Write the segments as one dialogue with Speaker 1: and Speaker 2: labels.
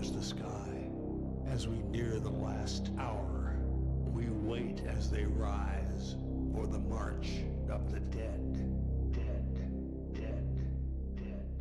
Speaker 1: towards the sky. As we near the last hour, we wait as they rise for the march of the dead. Dead, dead, dead, dead.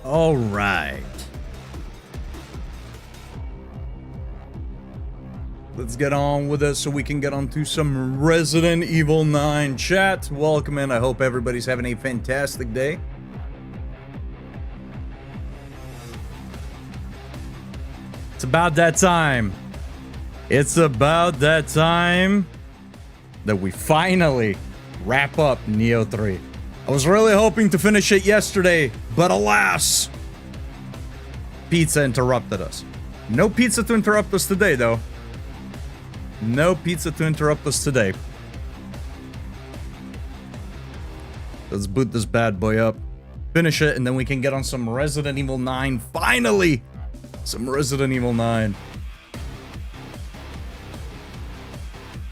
Speaker 2: All right. Let's get on with it so we can get on to some Resident Evil 9 chat. Welcome in. I hope everybody's having a fantastic day. It's about that time. It's about that time that we finally wrap up Neo 3. I was really hoping to finish it yesterday, but alas, pizza interrupted us. No pizza to interrupt us today, though. No pizza to interrupt us today. Let's boot this bad boy up, finish it, and then we can get on some Resident Evil 9. Finally! Some Resident Evil 9.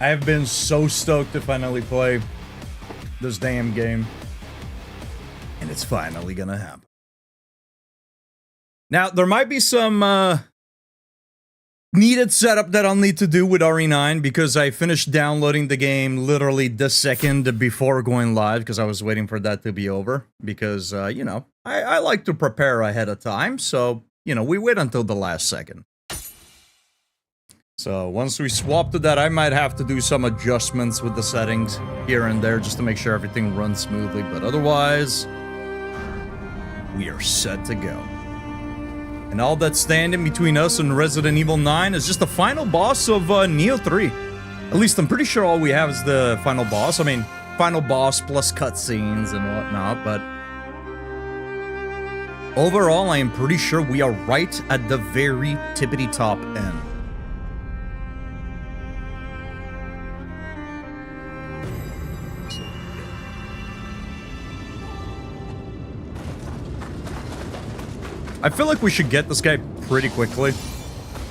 Speaker 2: I have been so stoked to finally play this damn game. And it's finally gonna happen. Now, there might be some needed setup that I'll need to do with RE9 because I finished downloading the game literally the second before going live because I was waiting for that to be over. Because, you know, I like to prepare ahead of time. So, you know, we wait until the last second. So once we swap to that, I might have to do some adjustments with the settings here and there just to make sure everything runs smoothly. But otherwise, we are set to go. And all that's standing between us and Resident Evil 9 is just the final boss of Neo 3. At least I'm pretty sure all we have is the final boss. I mean, final boss plus cutscenes and whatnot, but overall, I am pretty sure we are right at the very tippity top end. I feel like we should get this guy pretty quickly.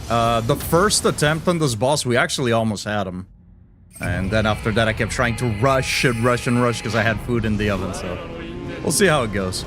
Speaker 2: The first attempt on this boss, we actually almost had him. And then after that, I kept trying to rush and rush and rush because I had food in the oven, so we'll see how it goes.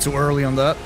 Speaker 2: Too early on that.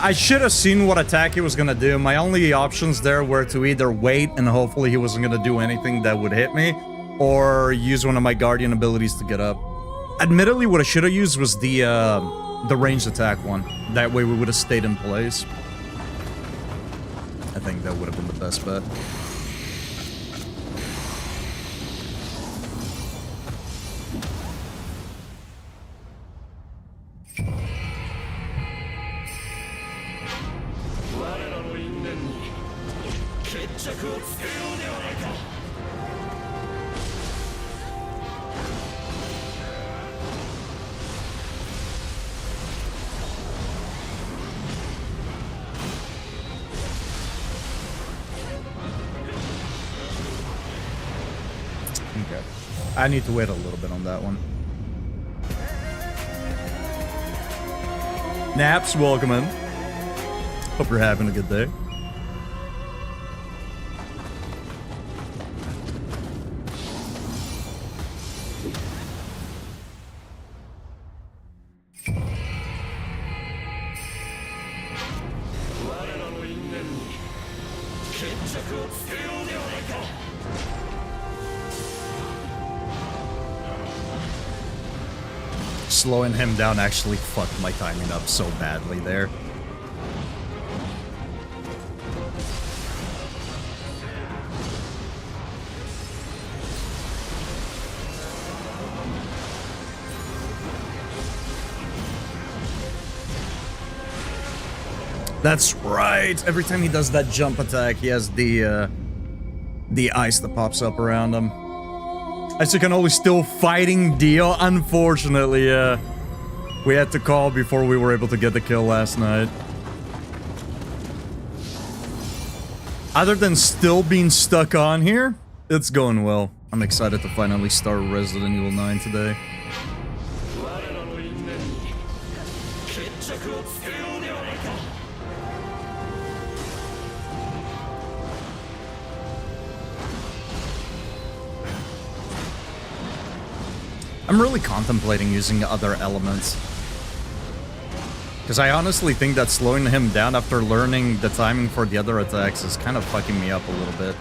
Speaker 2: I should have seen what attack he was gonna do. My only options there were to either wait and hopefully he wasn't gonna do anything that would hit me, or use one of my Guardian abilities to get up. Admittedly, what I should have used was the ranged attack one. That way we would have stayed in place. I think that would have been the best bet. Okay. I need to wait a little bit on that one. Naps, welcome in. Hope you're having a good day. Slowing him down actually fucked my timing up so badly there. That's right. Every time he does that jump attack, he has the ice that pops up around him. As you can only still fighting Dio. Unfortunately, we had to call before we were able to get the kill last night. Other than still being stuck on here, it's going well. I'm excited to finally start Resident Evil 9 today. I'm really contemplating using other elements. Because I honestly think that slowing him down after learning the timing for the other attacks is kind of fucking me up a little bit.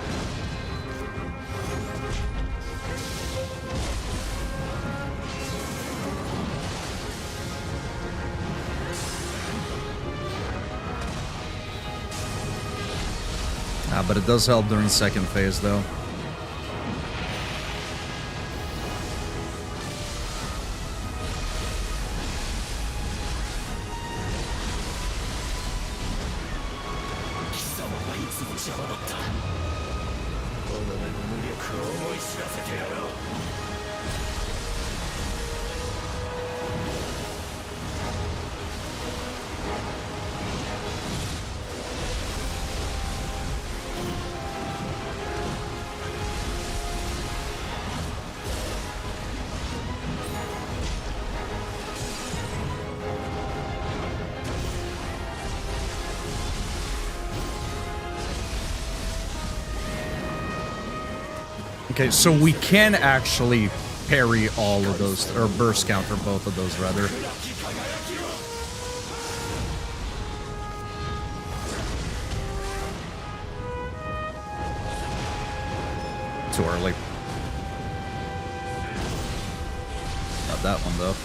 Speaker 2: But it does help during second phase though. Okay, so we can actually parry all of those, or burst counter both of those, rather. Too early. Not that one, though.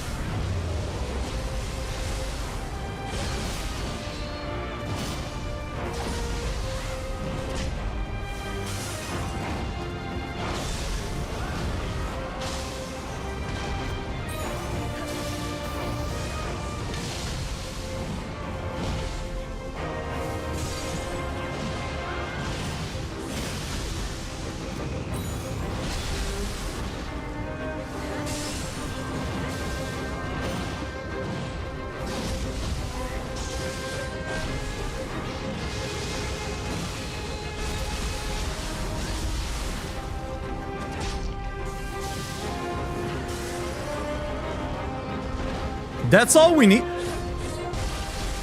Speaker 2: That's all we need.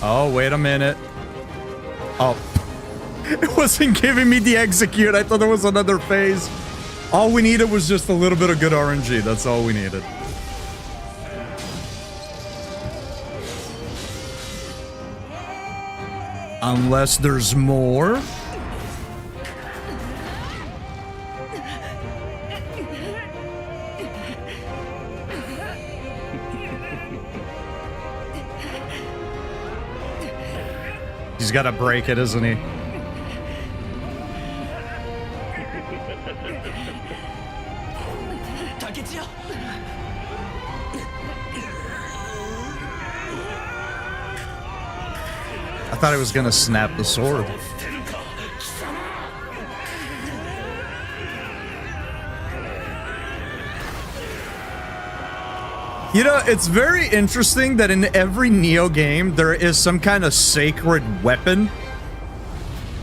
Speaker 2: Oh, wait a minute. Oh. It wasn't giving me the execute. I thought there was another phase. All we needed was just a little bit of good RNG. That's all we needed. Unless there's more. He's got to break it, isn't he? I thought he was going to snap the sword. You know, it's very interesting that in every Neo game, there is some kind of sacred weapon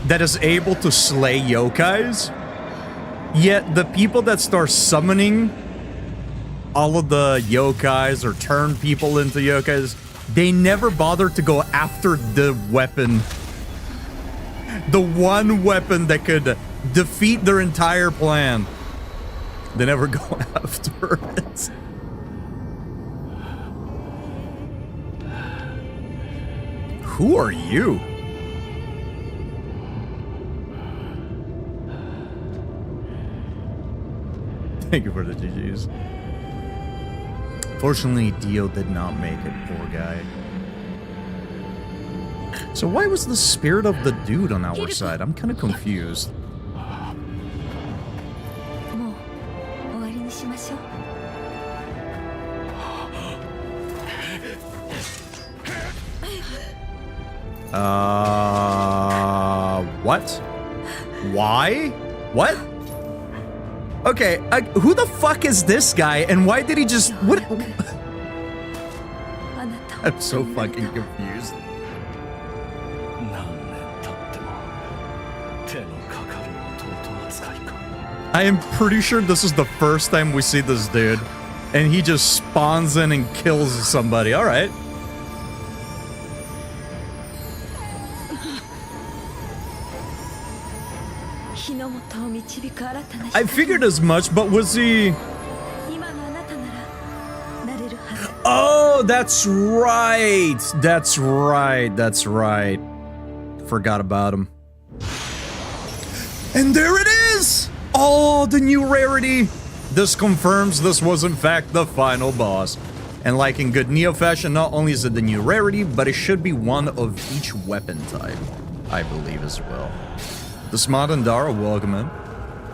Speaker 2: that is able to slay yokais. Yet the people that start summoning all of the yokais or turn people into yokais, they never bother to go after the weapon. The one weapon that could defeat their entire plan. They never go after it. Who are you? Thank you for the GGs. Fortunately, Dio did not make it, poor guy. So why was the spirit of the dude on our side? I'm kind of confused. What? Why? What? Okay, who the fuck is this guy, and why did he just... What? I'm so fucking confused. I am pretty sure this is the first time we see this dude, and he just spawns in and kills somebody. Alright. I figured as much, but was he... Oh, that's right! That's right, that's right. Forgot about him. And there it is! Oh, the new rarity! This confirms this was in fact the final boss. And like in good Neo fashion, not only is it the new rarity, but it should be one of each weapon type, I believe as well. The Smart and Dara, welcome in.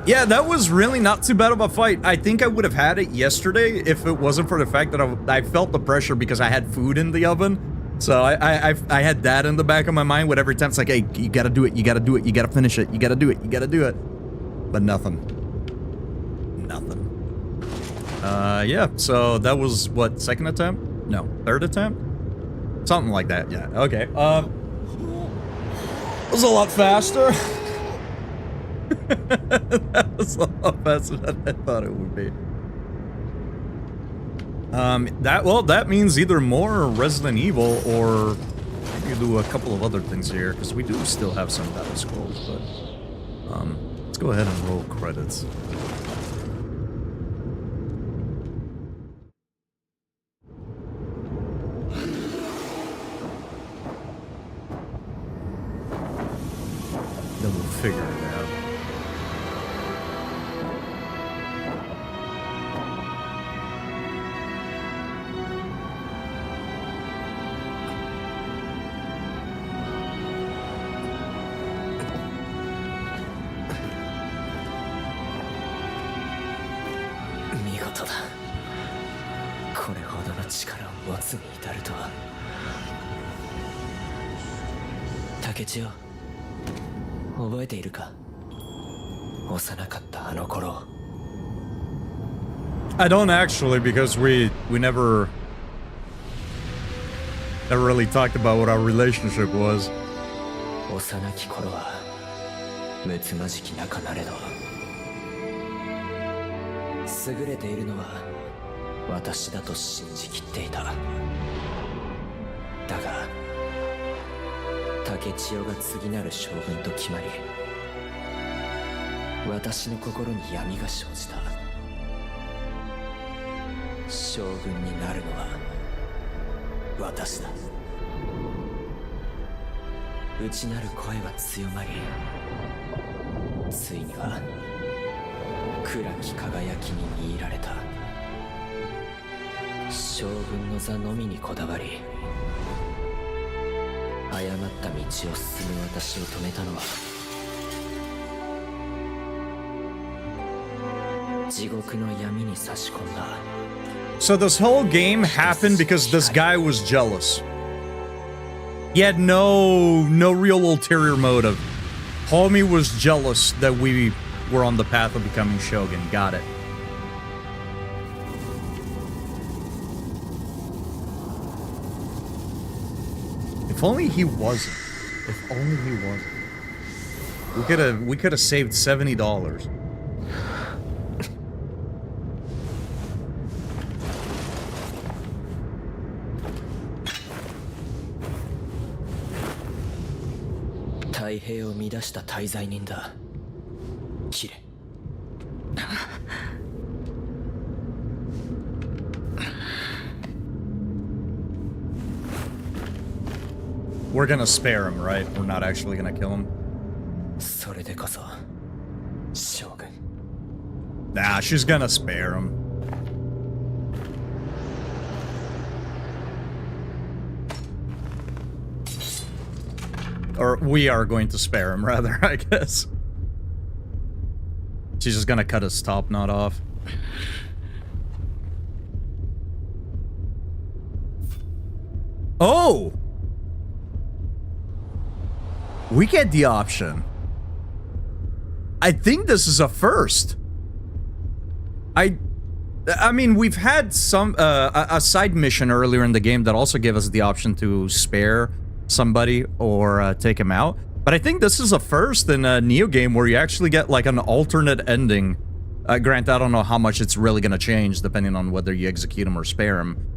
Speaker 2: Yeah, that was really not too bad of a fight. I think I would have had it yesterday if it wasn't for the fact that I felt the pressure because I had food in the oven. So I had that in the back of my mind with every time it's like, hey, you gotta do it, you gotta do it, you gotta finish it, you gotta do it, you gotta do it. But nothing. Nothing. Yeah, so that was, what, second attempt? No, third attempt? Something like that, yeah, okay. It was a lot faster. That was a lot faster than I thought it would be. That means either more Resident Evil or maybe do a couple of other things here, because we do still have some battle scrolls, but let's go ahead and roll credits. Then we'll figure it out. I don't actually, because we never really talked about what our relationship was. So this whole game happened because this guy was jealous. He had no real ulterior motive. Homie was jealous that we were on the path of becoming Shogun. Got it. If only he wasn't. If only he wasn't. We could have saved $70. We're gonna spare him, right? We're not actually gonna kill him. Nah, she's gonna spare him. Or we are going to spare him, rather, I guess. She's just gonna cut his top knot off. Oh! We get the option. I think this is a first. I mean, we've had some a side mission earlier in the game that also gave us the option to spare somebody or take him out. But I think this is a first in a Neo game where you actually get like an alternate ending. Granted, I don't know how much it's really gonna change depending on whether you execute him or spare him.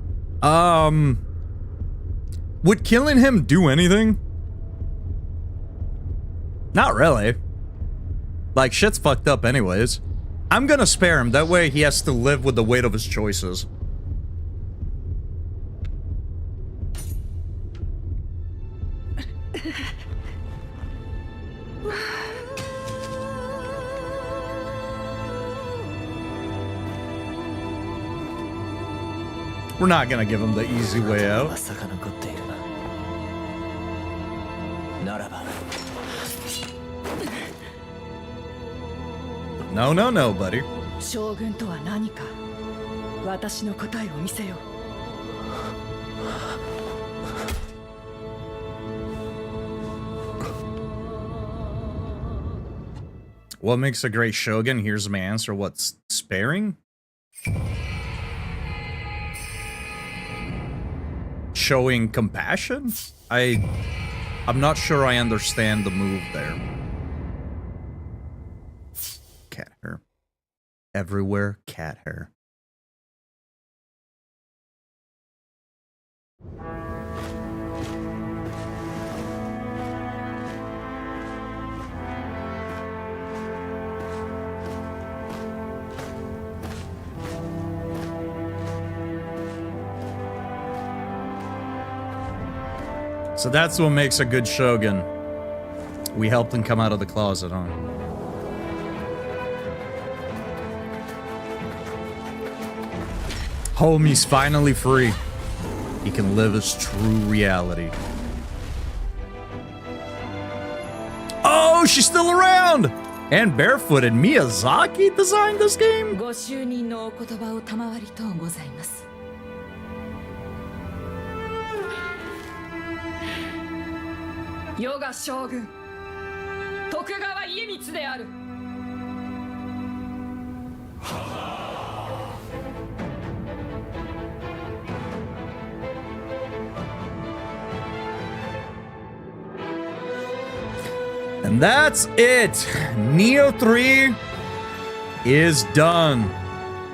Speaker 2: Would killing him do anything? Not really. Like, shit's fucked up anyways. I'm gonna spare him, that way he has to live with the weight of his choices. We're not gonna give him the easy way out. No, no, no, buddy. What makes a great shogun? Here's my answer. What's sparing? Showing compassion? I'm not sure I understand the move there. Cat hair. Everywhere cat hair. So that's what makes a good shogun. We helped him come out of the closet, huh? Homie's finally free. He can live his true reality. Oh, she's still around! And barefooted. Miyazaki designed this game?
Speaker 3: Yoga Shogun Tokugawa Iemitsu de aru.
Speaker 2: And that's it. Neo 3 is done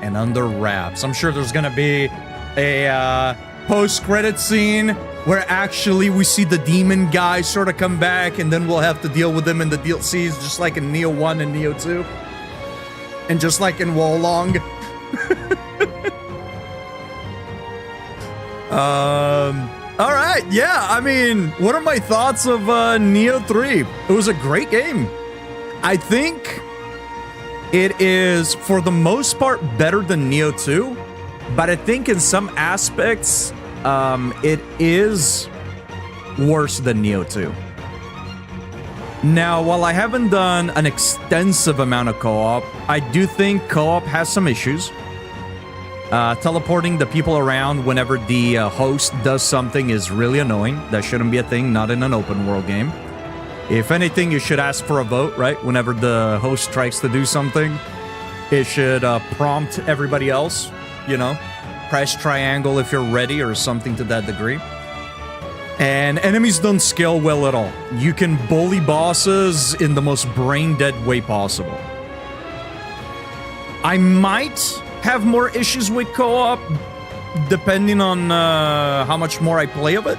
Speaker 2: and under wraps. I'm sure there's gonna be a post-credit scene where actually we see the demon guy sort of come back, and then we'll have to deal with them in the DLCs, just like in Neo 1 and Neo 2. And just like in Wolong. Alright, yeah, I mean, what are my thoughts of Neo 3? It was a great game. I think it is, for the most part, better than Neo 2. But I think in some aspects, it is worse than Neo 2. Now, while I haven't done an extensive amount of co-op, I do think co-op has some issues. Teleporting the people around whenever the host does something is really annoying. That shouldn't be a thing, not in an open world game. If anything, you should ask for a vote, right? Whenever the host tries to do something, it should prompt everybody else, you know? Press triangle if you're ready or something to that degree. And enemies don't scale well at all. You can bully bosses in the most brain-dead way possible. I might have more issues with co-op, depending on how much more I play of it.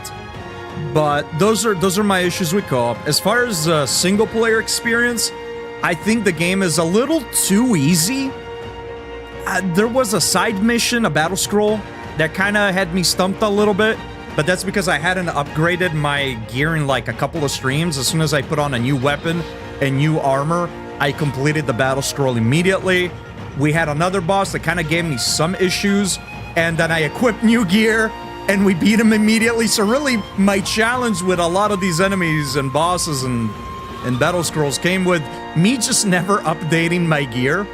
Speaker 2: But those are my issues with co-op. As far as single-player experience, I think the game is a little too easy. There was a side mission, a battle scroll, that kind of had me stumped a little bit. But that's because I hadn't upgraded my gear in like a couple of streams. As soon as I put on a new weapon and new armor, I completed the battle scroll immediately. We had another boss that kind of gave me some issues, and then I equipped new gear, and we beat him immediately. So really, my challenge with a lot of these enemies and bosses and battle scrolls came with me just never updating my gear.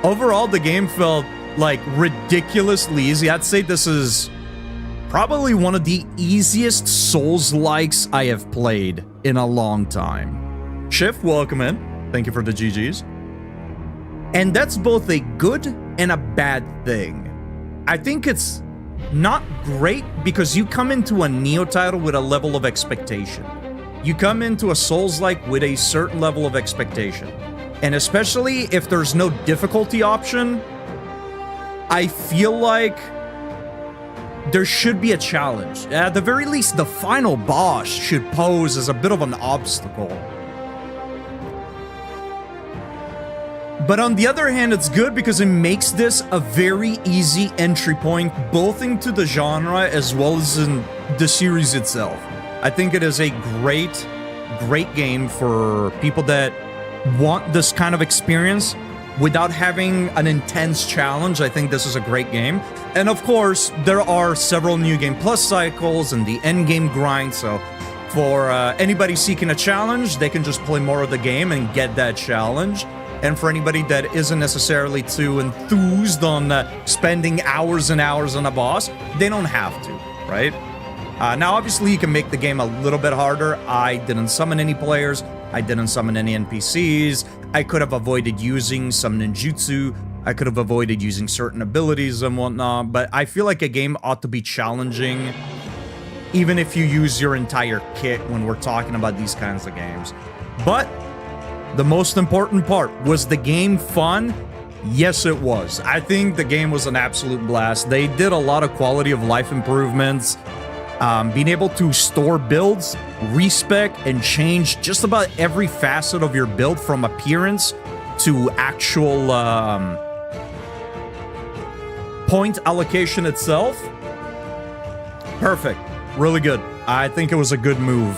Speaker 2: Overall, the game felt like ridiculously easy. I'd say this is probably one of the easiest Souls-likes I have played in a long time. Shift, welcome in. Thank you for the GGs. And that's both a good and a bad thing. I think it's not great because you come into a Neo title with a level of expectation. You come into a Souls-like with a certain level of expectation. And especially if there's no difficulty option, I feel like there should be a challenge. At the very least, the final boss should pose as a bit of an obstacle. But on the other hand, it's good because it makes this a very easy entry point, both into the genre as well as in the series itself. I think it is a great game for people that want this kind of experience without having an intense challenge. I think this is a great game. And of course, there are several New Game Plus cycles and the end game grind, so for anybody seeking a challenge, they can just play more of the game and get that challenge. And for anybody that isn't necessarily too enthused on spending hours and hours on a boss, they don't have to, right? Now, obviously, you can make the game a little bit harder. I didn't summon any players. I didn't summon any NPCs. I could have avoided using some ninjutsu. I could have avoided using certain abilities and whatnot. But I feel like a game ought to be challenging, even if you use your entire kit when we're talking about these kinds of games. But the most important part, was the game fun? Yes, it was. I think the game was an absolute blast. They did a lot of quality of life improvements. Being able to store builds, respec, and change just about every facet of your build from appearance to actual point allocation itself. Perfect. Really good. I think it was a good move.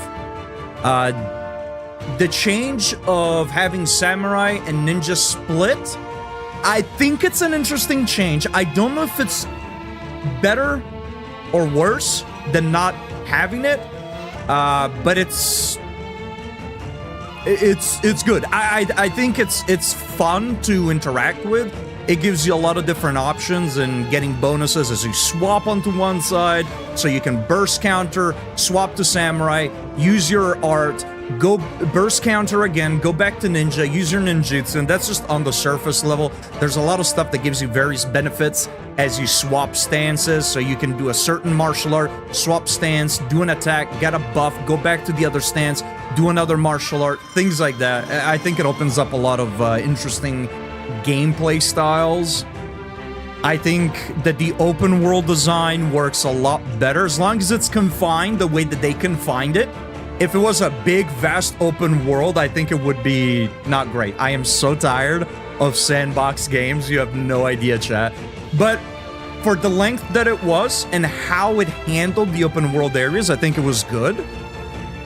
Speaker 2: The change of having samurai and ninja split, I think it's an interesting change. I don't know if it's better or worse than not having it, but it's good. I think it's fun to interact with. It gives you a lot of different options and getting bonuses as you swap onto one side, so you can burst counter, swap to samurai, use your art, go burst counter again, go back to ninja, use your ninjutsu, and that's just on the surface level. There's a lot of stuff that gives you various benefits as you swap stances, so you can do a certain martial art, swap stance, do an attack, get a buff, go back to the other stance, do another martial art, things like that. I think it opens up a lot of interesting gameplay styles. I think that the open world design works a lot better as long as it's confined the way that they confined it. If it was a big, vast open world, I think it would be not great. I am so tired of sandbox games. You have no idea, chat. But for the length that it was and how it handled the open world areas, I think it was good.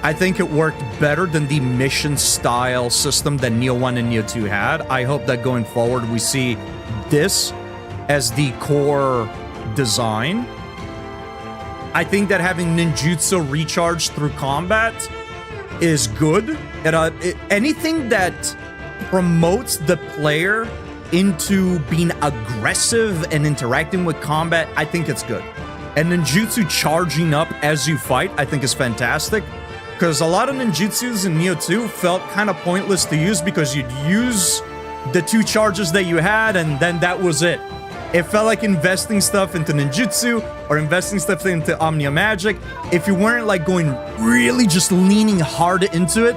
Speaker 2: I think it worked better than the mission style system that Neo 1 and Neo 2 had. I hope that going forward we see this as the core design. I think that having ninjutsu recharge through combat is good. Anything that promotes the player into being aggressive and interacting with combat, I think it's good. And ninjutsu charging up as you fight, I think is fantastic. Because a lot of ninjutsus in Neo 2 felt kind of pointless to use because you'd use the 2 charges that you had and then that was it. It felt like investing stuff into ninjutsu or investing stuff into Omnia Magic. If you weren't like going really just leaning hard into it,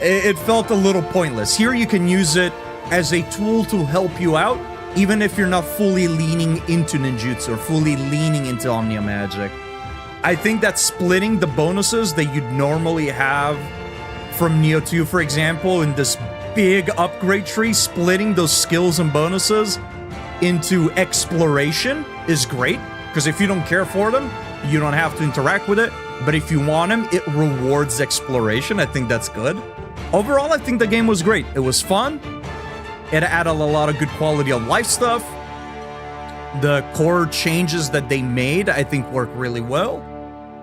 Speaker 2: it felt a little pointless. Here you can use it as a tool to help you out, even if you're not fully leaning into ninjutsu or fully leaning into Omnia Magic. I think that splitting the bonuses that you'd normally have from Neo 2, for example, in this big upgrade tree, splitting those skills and bonuses into exploration is great, because if you don't care for them, you don't have to interact with it. But if you want them, it rewards exploration. I think that's good. Overall, I think the game was great. It was fun. It added a lot of good quality of life stuff. The core changes that they made, I think, work really well.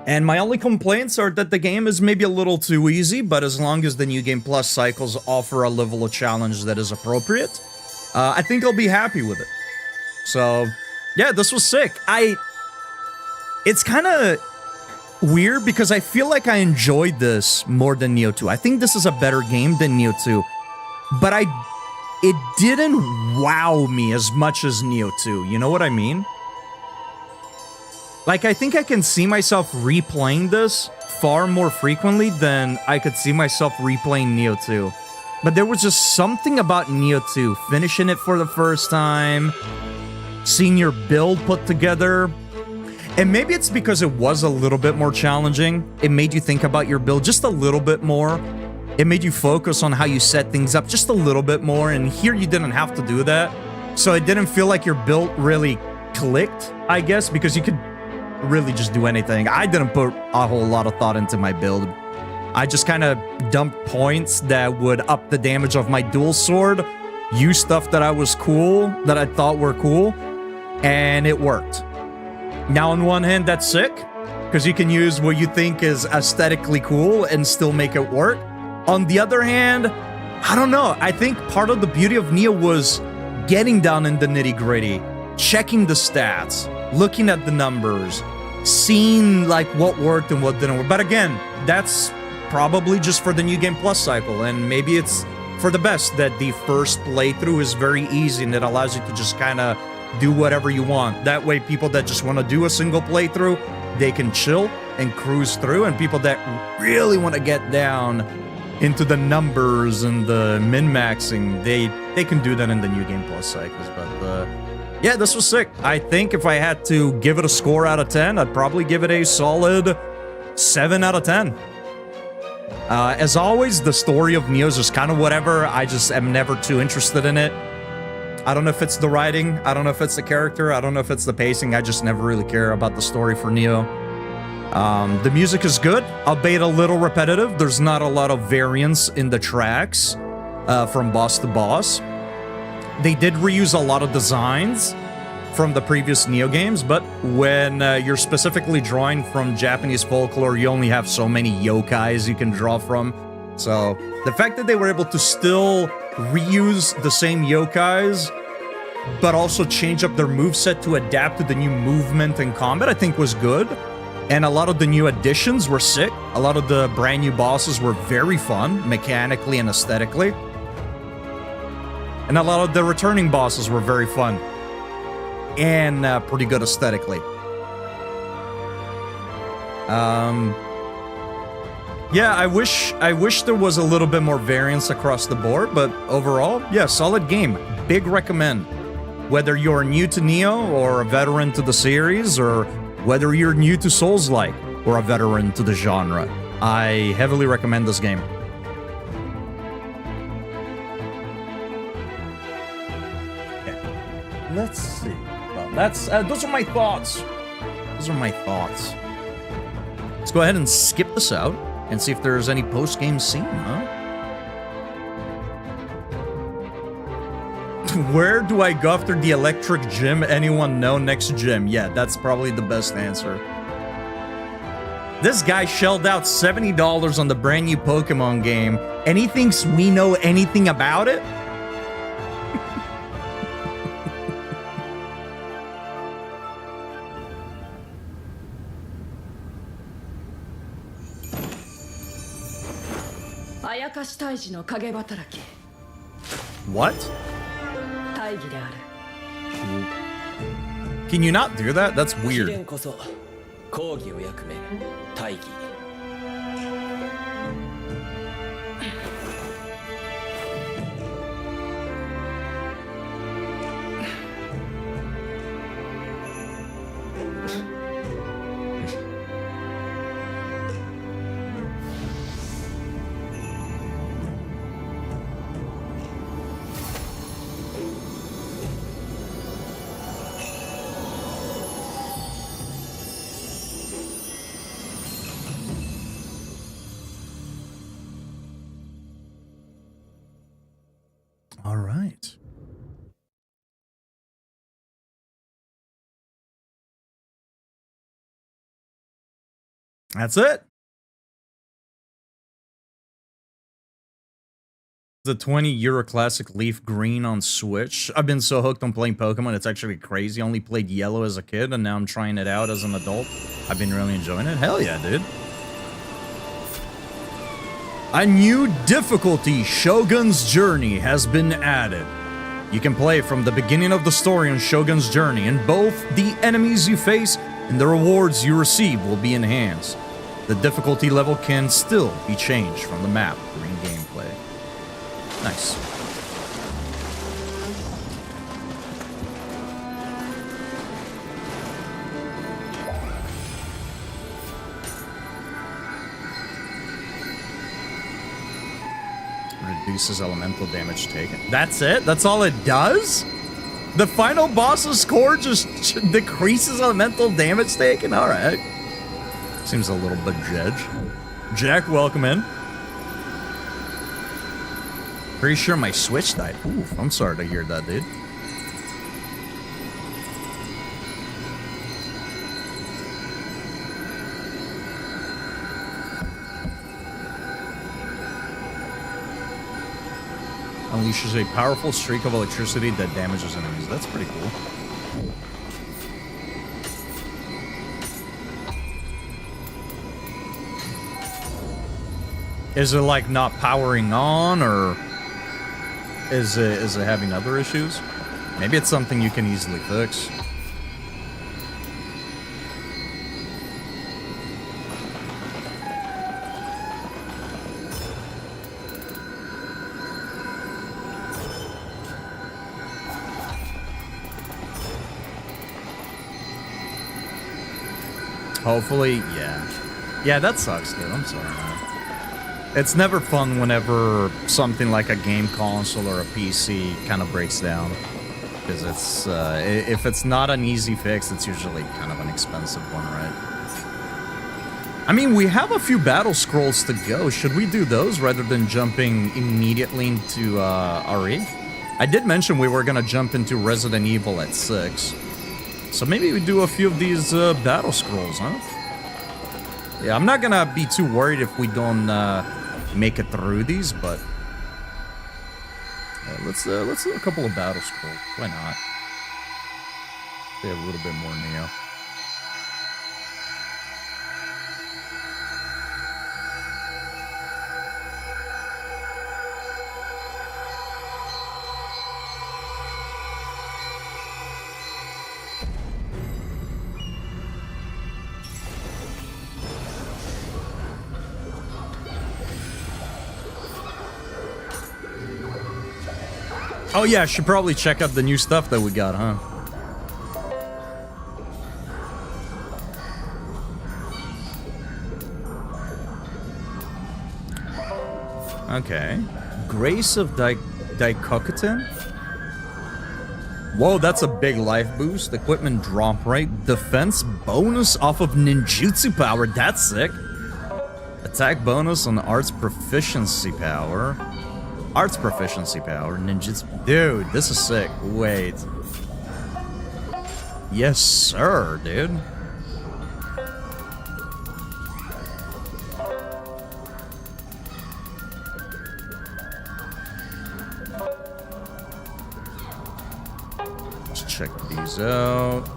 Speaker 2: And my only complaints are that the game is maybe a little too easy, but as long as the New Game Plus cycles offer a level of challenge that is appropriate, I think I'll be happy with it. So, yeah, this was sick. It's kind of weird because I feel like I enjoyed this more than Nioh 2. I think this is a better game than Nioh 2, but it didn't wow me as much as Nioh 2. You know what I mean? Like, I think I can see myself replaying this far more frequently than I could see myself replaying Nioh 2. But there was just something about Nioh 2, finishing it for the first time, seeing your build put together. And maybe it's because it was a little bit more challenging. It made you think about your build just a little bit more. It made you focus on how you set things up just a little bit more. And here you didn't have to do that. So it didn't feel like your build really clicked, I guess, because you could really just do anything. I didn't put a whole lot of thought into my build. I just kind of dumped points that would up the damage of my dual sword, use stuff that I thought were cool, and it worked. Now, on one hand, that's sick, because you can use what you think is aesthetically cool and still make it work. On the other hand, I don't know. I think part of the beauty of Nioh was getting down in the nitty-gritty, checking the stats, looking at the numbers, seeing like what worked and what didn't work. But again, that's probably just for the New Game Plus cycle, and maybe it's for the best that the first playthrough is very easy and it allows you to just kind of do whatever you want. That way, people that just want to do a single playthrough, they can chill and cruise through, and people that really want to get down into the numbers and the min-maxing, they can do that in the New Game Plus cycles. But yeah, this was sick. I think if I had to give it a score out of 10, I'd probably give it a solid 7 out of 10. As always, the story of Nioh is just kind of whatever. I just am never too interested in it. I don't know if it's the writing, I don't know if it's the character, I don't know if it's the pacing. I just never really care about the story for Nioh. The music is good, albeit a little repetitive. There's not a lot of variance in the tracks from boss to boss. They did reuse a lot of designs from the previous Nioh games, but when you're specifically drawing from Japanese folklore, you only have so many yokais you can draw from. So the fact that they were able to still reuse the same yokais, but also change up their moveset to adapt to the new movement and combat, I think was good. And a lot of the new additions were sick. A lot of the brand new bosses were very fun, mechanically and aesthetically. And a lot of the returning bosses were very fun. And pretty good aesthetically. Yeah, I wish there was a little bit more variance across the board, but overall, yeah, solid game. Big recommend. Whether you're new to Nioh or a veteran to the series, or whether you're new to Souls-like or a veteran to the genre, I heavily recommend this game. Okay. Let's see. Well, those are my thoughts. Those are my thoughts. Let's go ahead and skip this out and see if there's any post-game scene, huh? Where do I go after the electric gym? Anyone know? Next gym. Yeah, that's probably the best answer. This guy shelled out $70 on the brand new Pokemon game, and he thinks we know anything about it? What? Can you not do that? That's weird. All right. right. That's it. The 20 Euro Classic Leaf Green on Switch. I've been so hooked on playing Pokemon, it's actually crazy. I only played Yellow as a kid, and now I'm trying it out as an adult. I've been really enjoying it. Hell yeah, dude. A new difficulty, Shogun's Journey, has been added. You can play from the beginning of the story on Shogun's Journey, and both the enemies you face and the rewards you receive will be enhanced. The difficulty level can still be changed from the map during gameplay. Nice. Reduces elemental damage taken. That's it? That's all it does? The final boss's score just decreases elemental damage taken? Alright. Seems a little bit judge. Jack, welcome in. Pretty sure my Switch died. Oof, I'm sorry to hear that, dude. Unleashes a powerful streak of electricity that damages enemies. That's pretty cool. Is it like not powering on, or is it having other issues? Maybe it's something you can easily fix. Hopefully, yeah. Yeah, that sucks, dude. I'm sorry, man. It's never fun whenever something like a game console or a PC kind of breaks down. Because it's, if it's not an easy fix, it's usually kind of an expensive one, right? I mean, we have a few battle scrolls to go. Should we do those rather than jumping immediately into RE? I did mention we were going to jump into Resident Evil at 6. So maybe we do a few of these battle scrolls, huh? Yeah, I'm not gonna be too worried if we don't make it through these, but let's do a couple of battle scrolls. Why not? They have a little bit more Neo. Oh yeah, I should probably check out the new stuff that we got, huh? Okay. Grace of Daikokuten? Whoa, that's a big life boost. Equipment drop rate. Defense bonus off of ninjutsu power. That's sick. Attack bonus on arts proficiency power. Arts proficiency power, ninjutsu. Dude, this is sick. Wait. Yes, sir, dude. Let's check these out.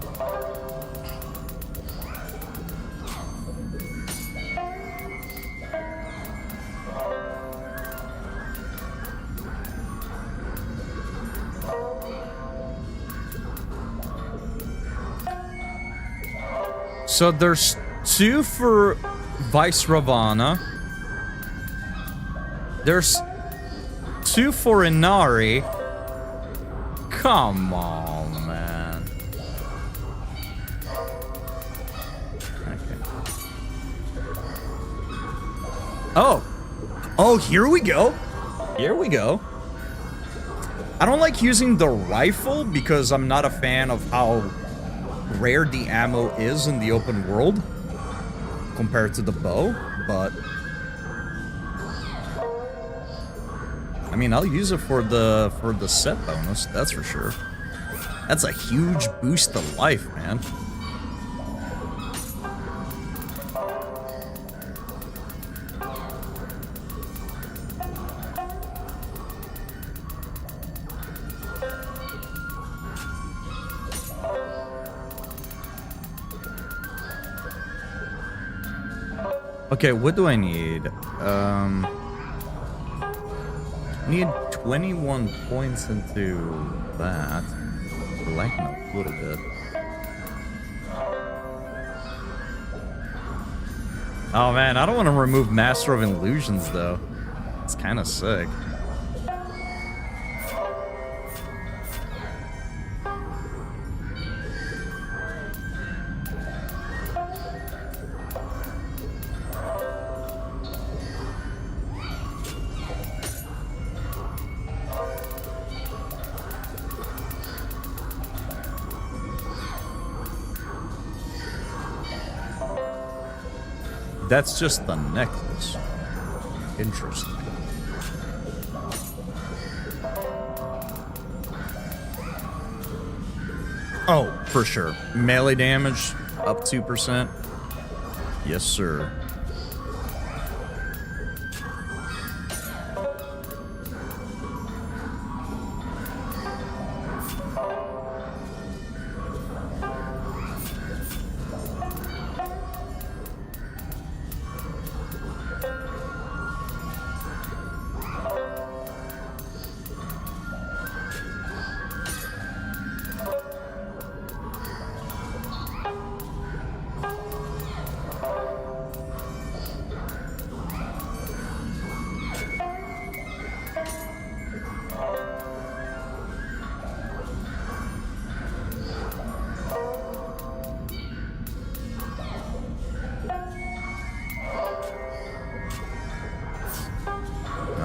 Speaker 2: So there's 2 for Vice Ravana. There's 2 for Inari. Come on, man. Okay. Oh, here we go. Here we go. I don't like using the rifle because I'm not a fan of how rare the ammo is in the open world compared to the bow, but I mean, I'll use it for the set bonus, that's for sure. That's a huge boost to life, man. Okay, what do I need? Need 21 points into that. Lighten up a little bit. Oh man, I don't want to remove Master of Illusions though. It's kind of sick. That's just the necklace. Interesting. Oh, for sure. Melee damage up 2%. Yes, sir.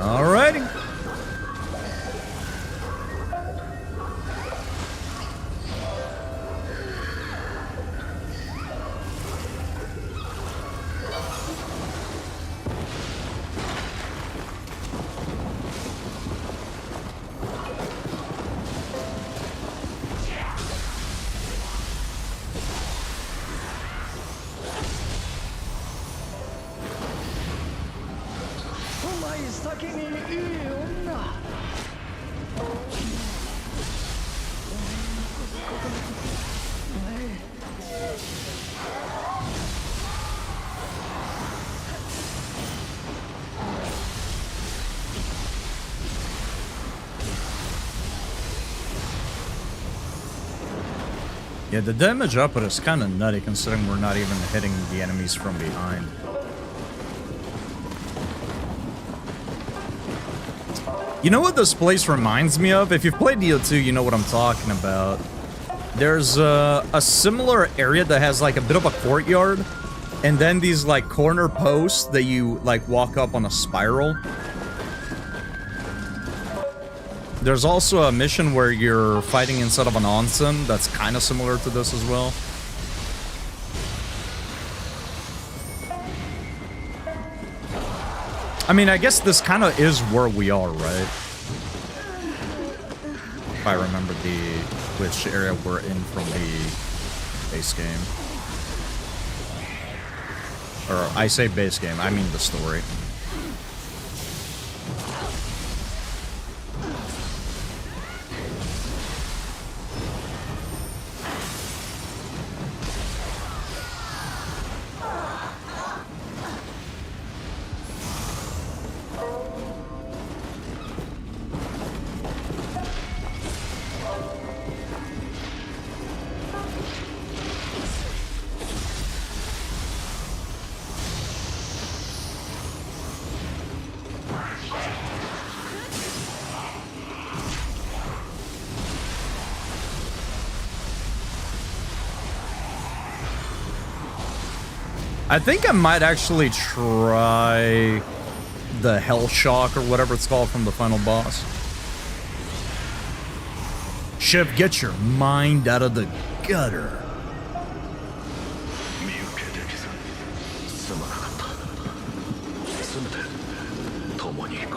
Speaker 2: Alrighty. Yeah, the damage output is kind of nutty considering we're not even hitting the enemies from behind. You know what this place reminds me of? If you've played DO2, you know what I'm talking about. There's a similar area that has like a bit of a courtyard, and then these like corner posts that you like walk up on a spiral. There's also a mission where you're fighting inside of an onsen that's kind of similar to this as well. I mean, I guess this kind of is where we are, right? If I remember which area we're in from the base game. Or I say base game, I mean the story. I think I might actually try the Hell Shock or whatever it's called from the final boss. Shiv, get your mind out of the gutter.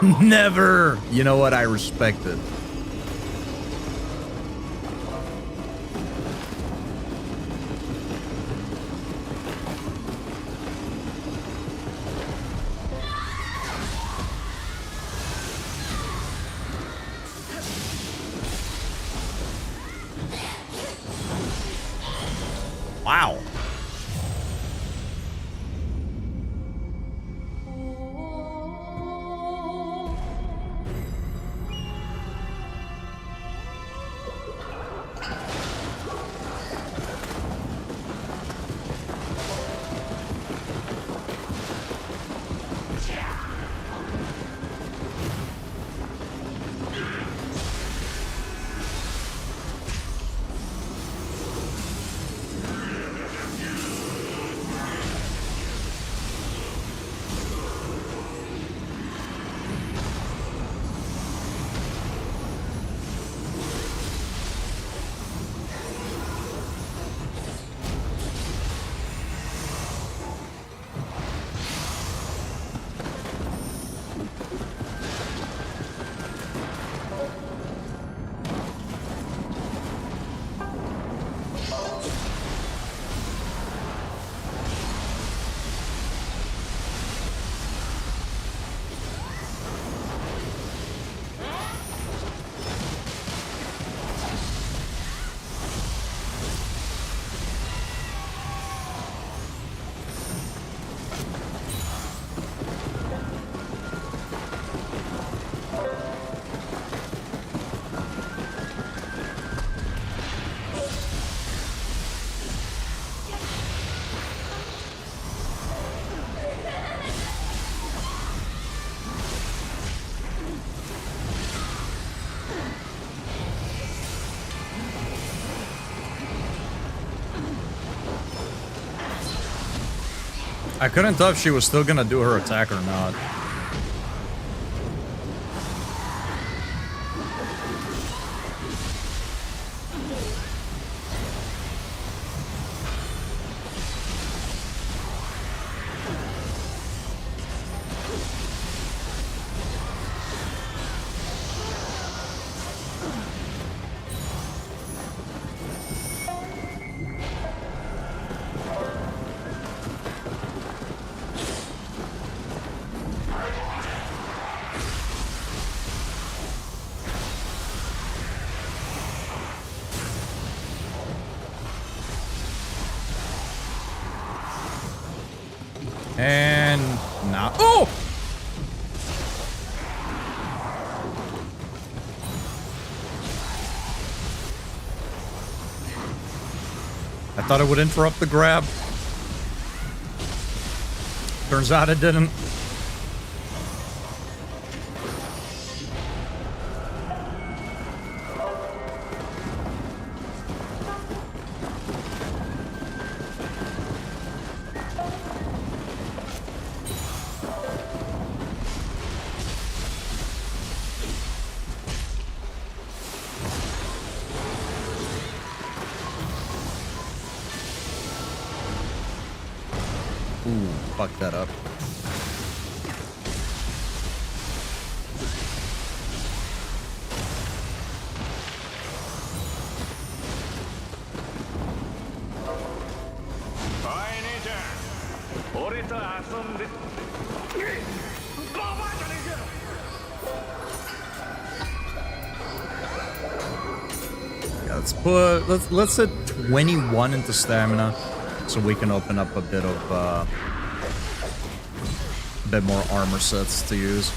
Speaker 2: Never. You know what? I respect it. Wow. I couldn't tell if she was still gonna do her attack or not. And now, oh! I thought it would interrupt the grab. Turns out it didn't. Ooh, fuck that up. Yeah, let's hit 21 into stamina so we can open up a bit more armor sets to use.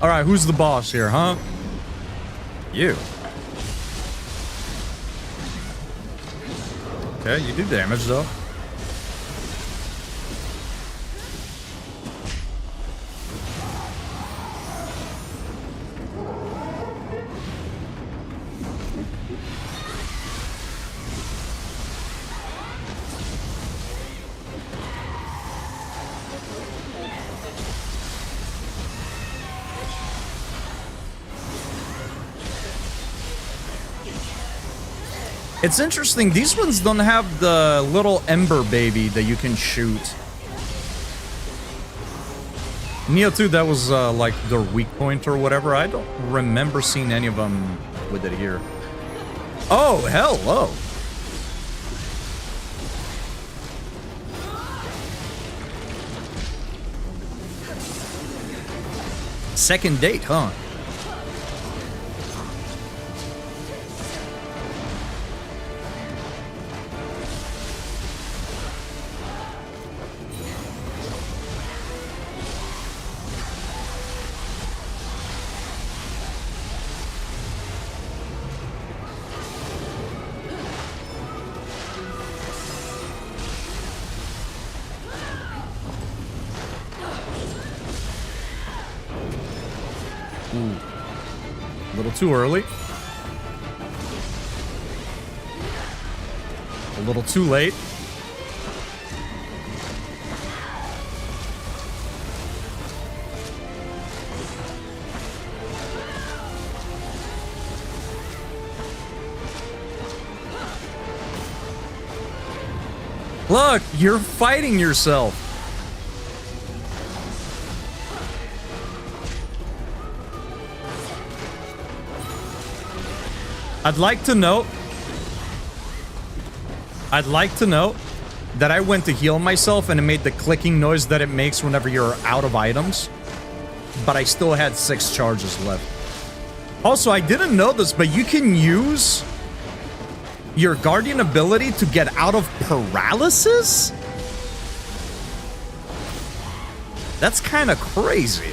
Speaker 2: All right, who's the boss here, huh? You. Okay, you do damage though. It's interesting, these ones don't have the little ember baby that you can shoot. Neo 2, that was like their weak point or whatever. I don't remember seeing any of them with it here. Oh, hello. Second date, huh? Ooh. A little too early. A little too late. Look, you're fighting yourself. I'd like to note that I went to heal myself and it made the clicking noise that it makes whenever you're out of items. But I still had 6 charges left. Also, I didn't know this, but you can use your guardian ability to get out of paralysis? That's kind of crazy.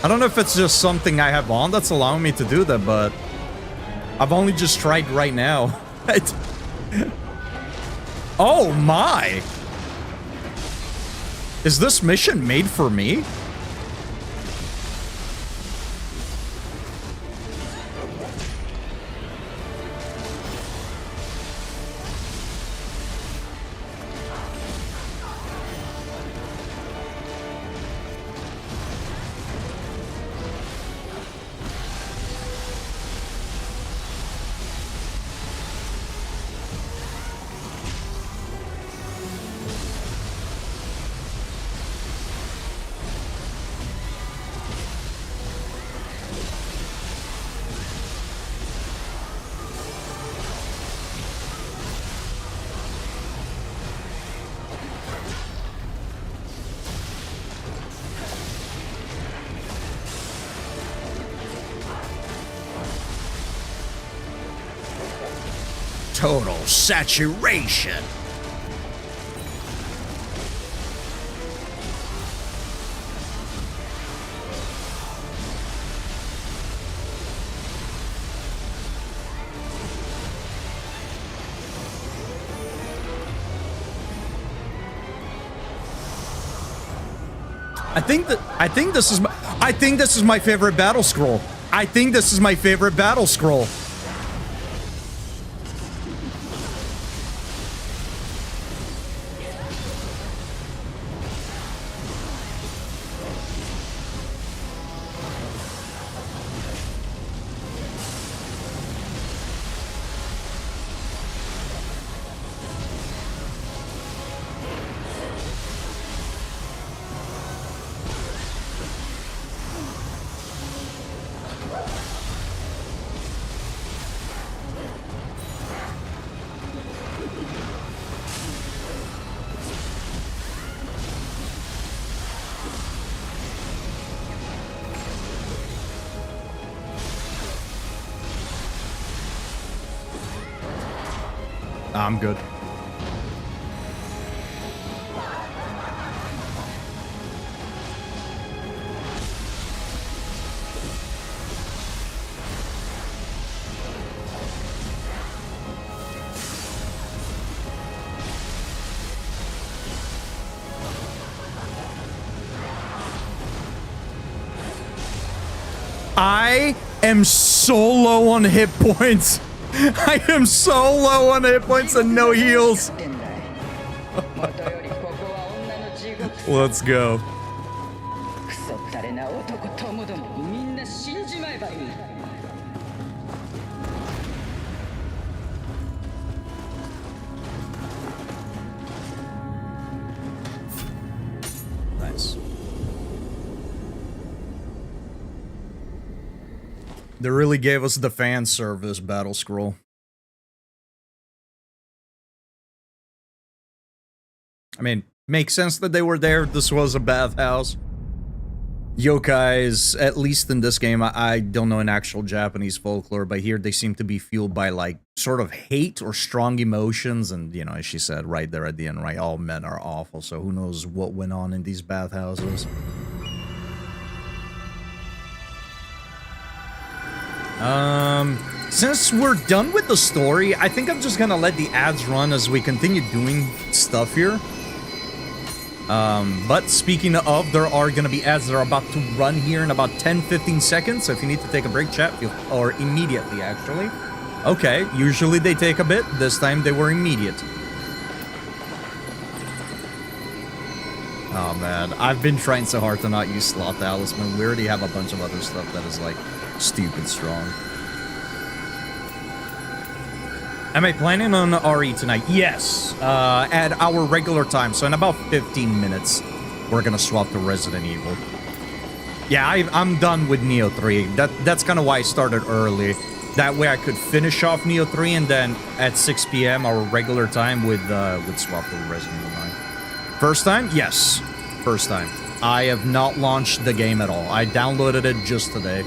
Speaker 2: I don't know if it's just something I have on that's allowing me to do that, but I've only just tried right now. Oh my! Is this mission made for me? Total saturation. I think this is my favorite battle scroll. I think this is my favorite battle scroll. I'm good. I am so low on hit points. I am so low on hit points and no heals. Let's go. Nice. They really gave us the fan service battle scroll. I mean, makes sense that they were there. This was a bathhouse. Yokais, at least in this game, I don't know in actual Japanese folklore, but here they seem to be fueled by, like, sort of hate or strong emotions. And, you know, as she said right there at the end, right, all men are awful. So who knows what went on in these bathhouses. Since we're done with the story, I think I'm just gonna let the ads run as we continue doing stuff here. But speaking of, there are gonna be ads that are about to run here in about 10-15 seconds, so if you need to take a break, chat, or immediately, actually. Okay, usually they take a bit, this time they were immediate. Oh man, I've been trying so hard to not use Sloth Talisman. We already have a bunch of other stuff that is, like, stupid strong. Am I planning on RE tonight? Yes, at our regular time. So in about 15 minutes, we're gonna swap to Resident Evil. Yeah, I'm done with Neo 3. That's kind of why I started early. That way I could finish off Neo 3 and then at 6 p.m. our regular time would swap to Resident Evil 9. First time? Yes, first time. I have not launched the game at all. I downloaded it just today.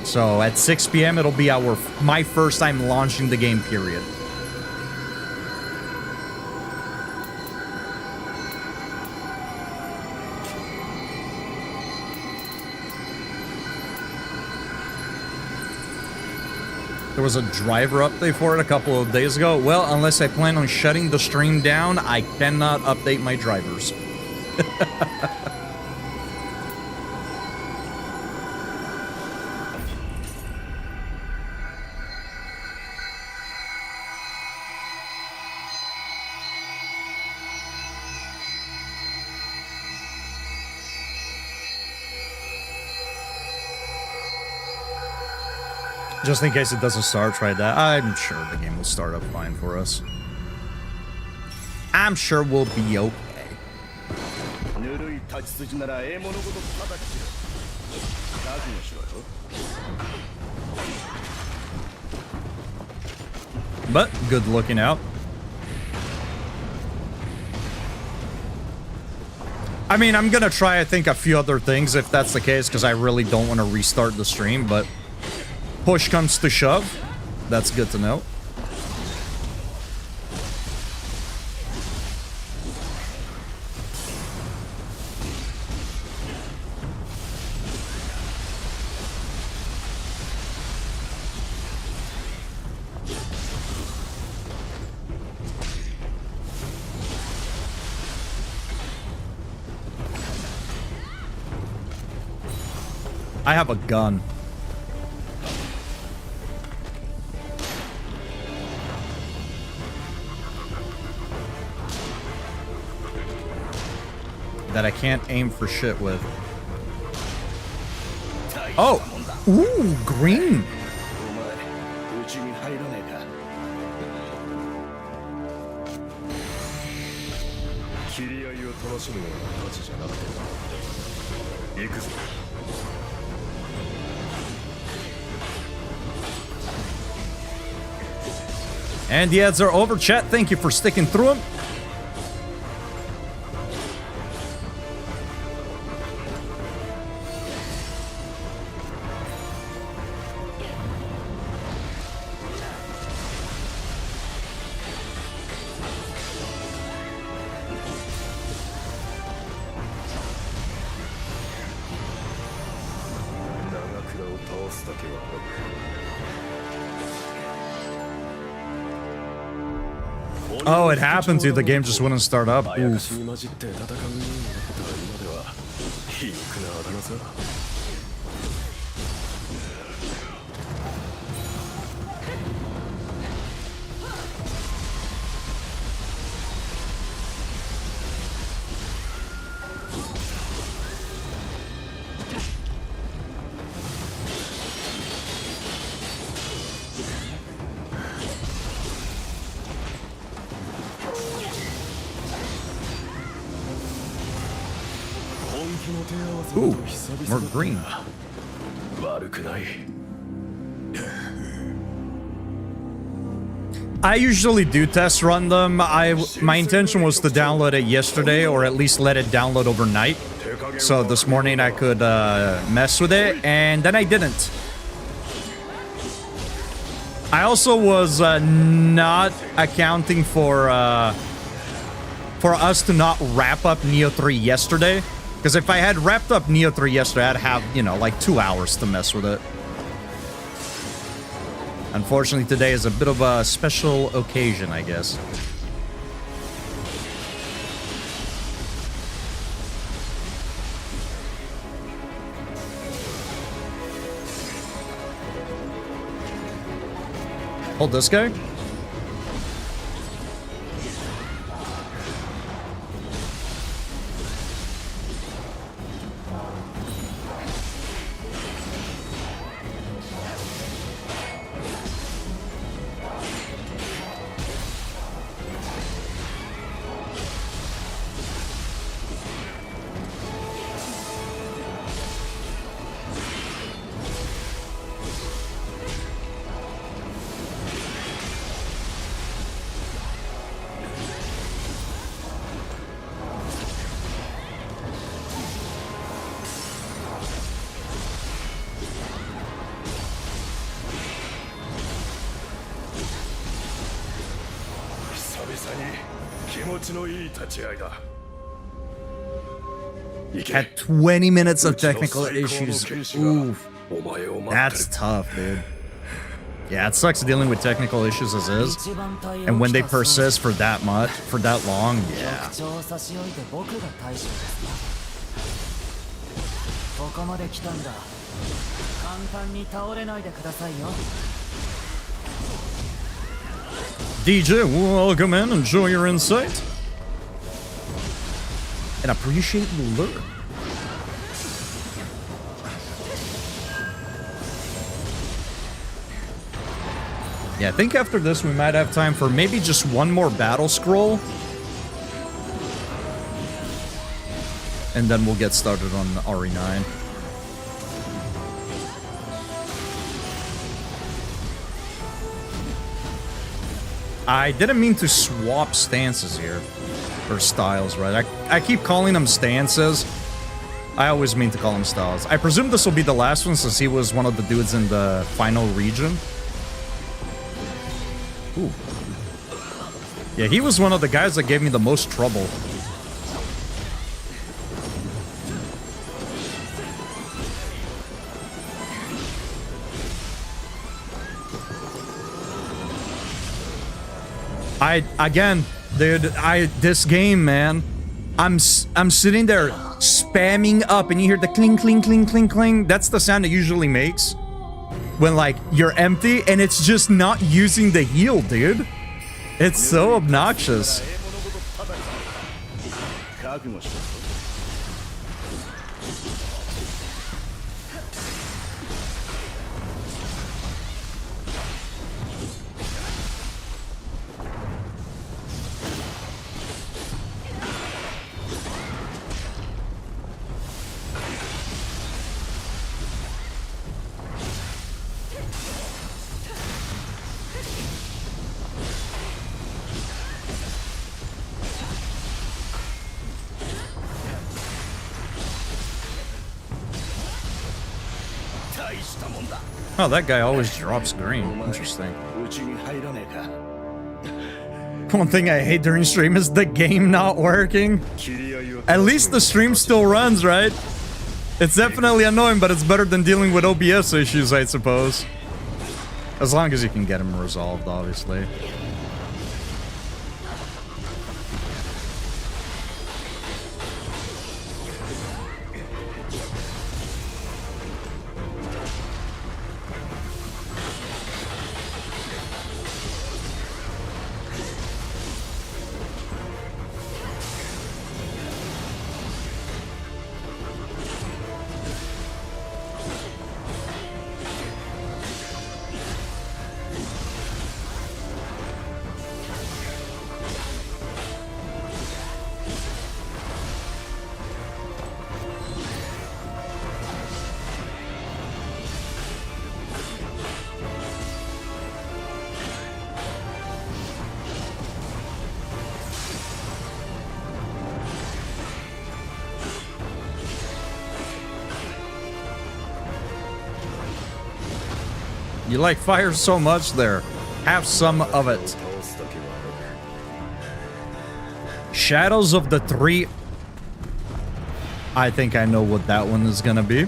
Speaker 2: So at 6 p.m. it'll be my first time launching the game, period. There was a driver update for it a couple of days ago. Well, unless I plan on shutting the stream down, I cannot update my drivers. Just in case it doesn't start, try that. I'm sure the game will start up fine for us. I'm sure we'll be okay. But good looking out. I mean, I'm gonna try, I think, a few other things if that's the case, because I really don't want to restart the stream, but push comes to shove. That's good to know. I have a gun. That I can't aim for shit with. Oh! Ooh, green! And the ads are over, chat. Thank you for sticking through them. Oh, it happened to the game just wouldn't start up. Oof. Ooh, more green. I usually do test run them. My intention was to download it yesterday, or at least let it download overnight. So this morning I could mess with it, and then I didn't. I also was not accounting for us to not wrap up Neo 3 yesterday. Because if I had wrapped up Neo 3 yesterday, I'd have, you know, like 2 hours to mess with it. Unfortunately, today is a bit of a special occasion, I guess. Hold this guy. Had 20 minutes of technical issues. Oof. That's tough, dude. Yeah, it sucks dealing with technical issues as is. And when they persist for that much, for that long, yeah. DJ, welcome in. Enjoy your insight. And appreciate the lure. Yeah, I think after this we might have time for maybe just one more battle scroll. And then we'll get started on RE9. I didn't mean to swap stances here. Or styles, right? I keep calling them stances. I always mean to call them styles. I presume this will be the last one since he was one of the dudes in the final region. Ooh. Yeah, he was one of the guys that gave me the most trouble. Again, dude, this game, man, I'm sitting there spamming up and you hear the cling, cling, cling, cling, cling. That's the sound it usually makes when, like, you're empty and it's just not using the heal, dude. It's so obnoxious. Oh, that guy always drops green. Interesting. One thing I hate during stream is the game not working. At least the stream still runs, right? It's definitely annoying, but it's better than dealing with OBS issues, I suppose. As long as you can get them resolved, obviously. You like fire so much there. Have some of it. Shadows of the Three. I think I know what that one is gonna be.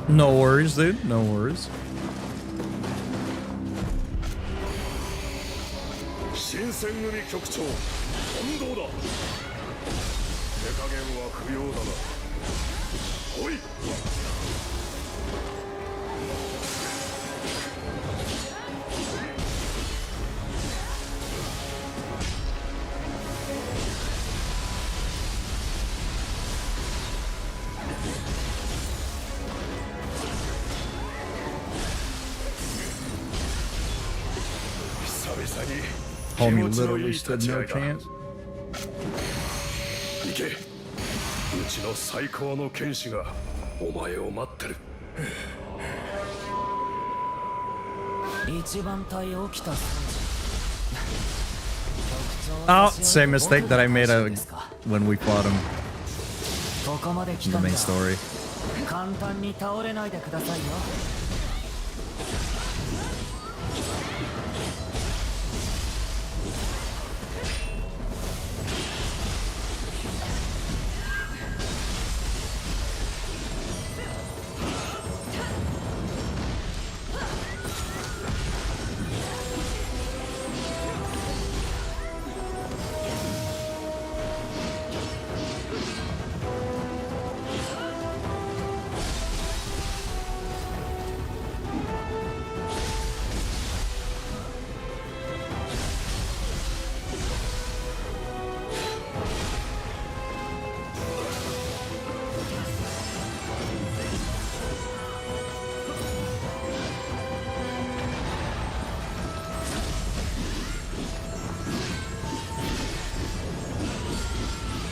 Speaker 2: No worries, dude. No worries. Homie literally stood no chance. Oh, same mistake that I made when we fought him in the main story.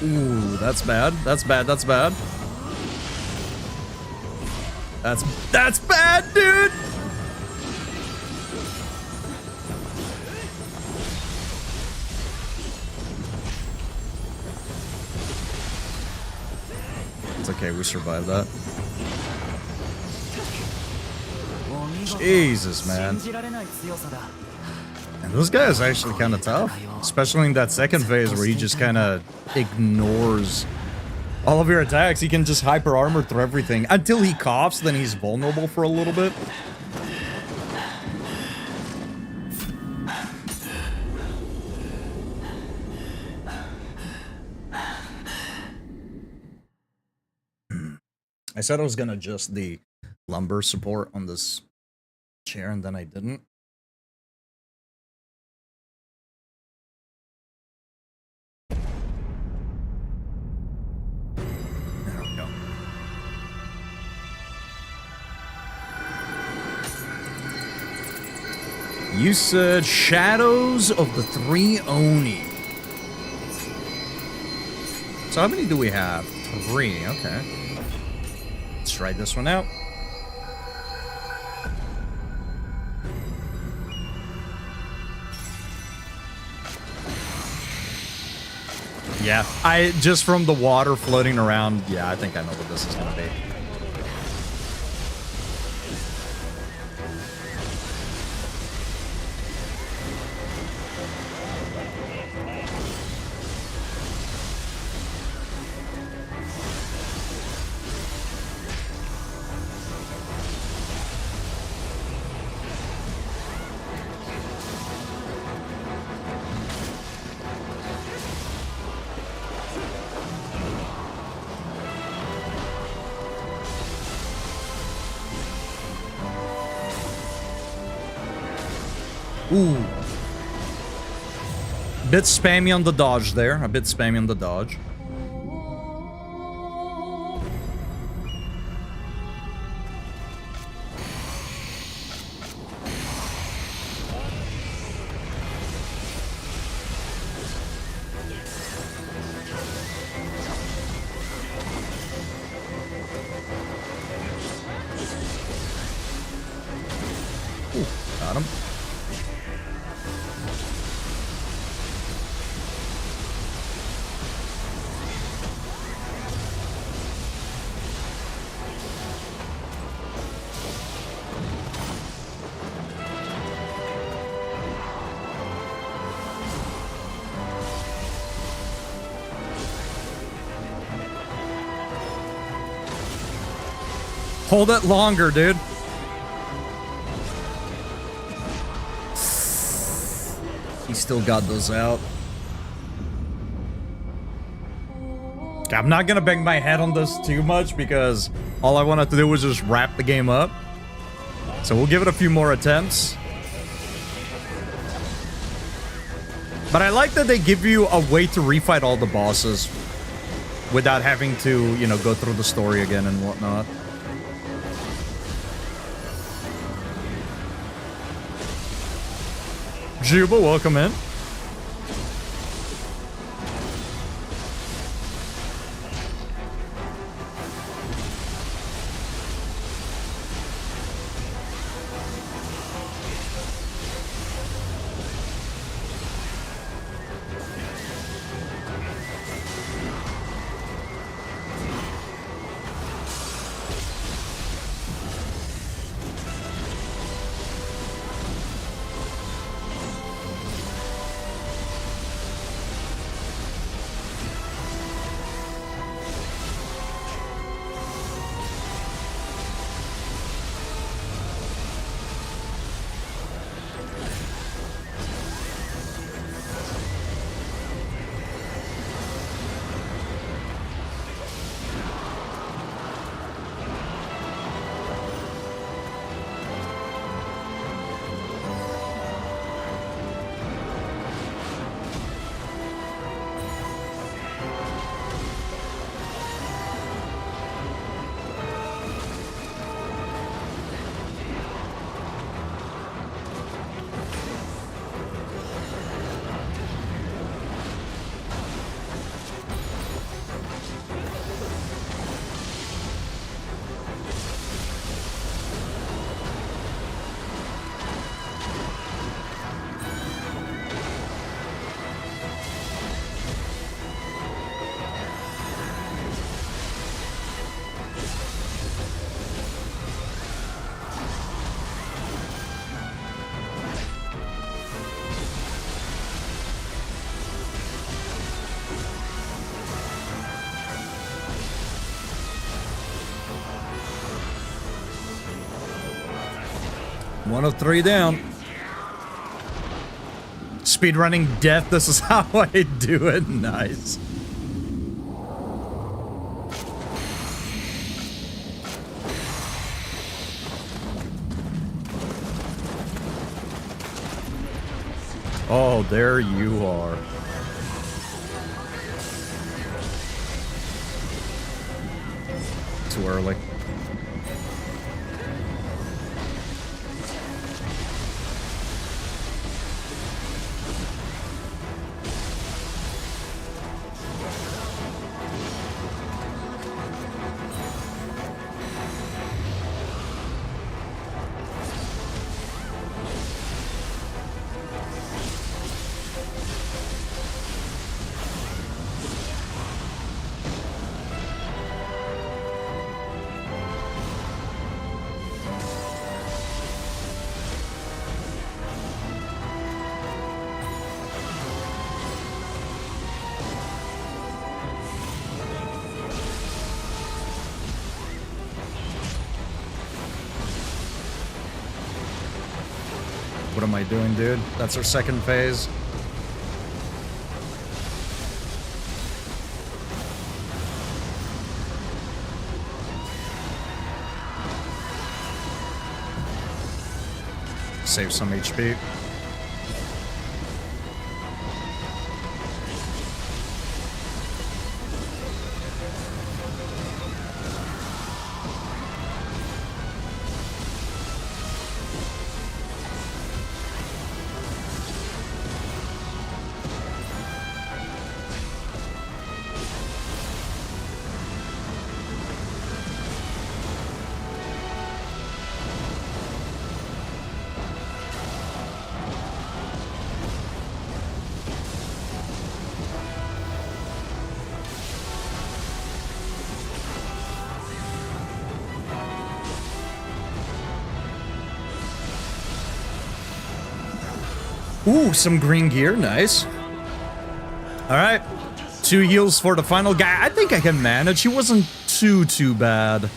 Speaker 2: Ooh, that's bad. That's bad. That's bad. That's bad, dude. It's okay. We survived that. Jesus, man. And this guy is actually kind of tough, especially in that second phase where he just kind of ignores all of your attacks. He can just hyper armor through everything until he coughs, then he's vulnerable for a little bit. I said I was gonna adjust the lumbar support on this chair and then I didn't. You said Shadows of the Three Oni. So how many do we have? 3, okay. Let's try this one out. Yeah, just from the water floating around, yeah, I think I know what this is gonna be. Ooh. Bit spammy on the dodge there. A bit spammy on the dodge. Ooh, got him. Hold it longer, dude. He still got those out. Okay, I'm not gonna bang my head on this too much because all I wanted to do was just wrap the game up. So we'll give it a few more attempts. But I like that they give you a way to refight all the bosses without having to, you know, go through the story again and whatnot. Juba, welcome in. One of three down. Speedrunning death, this is how I do it. Nice. Oh, there you are. Too early. What am I doing, dude? That's our second phase. Save some HP. Ooh, some green gear. Nice. All right. 2 heals for the final guy. I think I can manage. He wasn't too bad.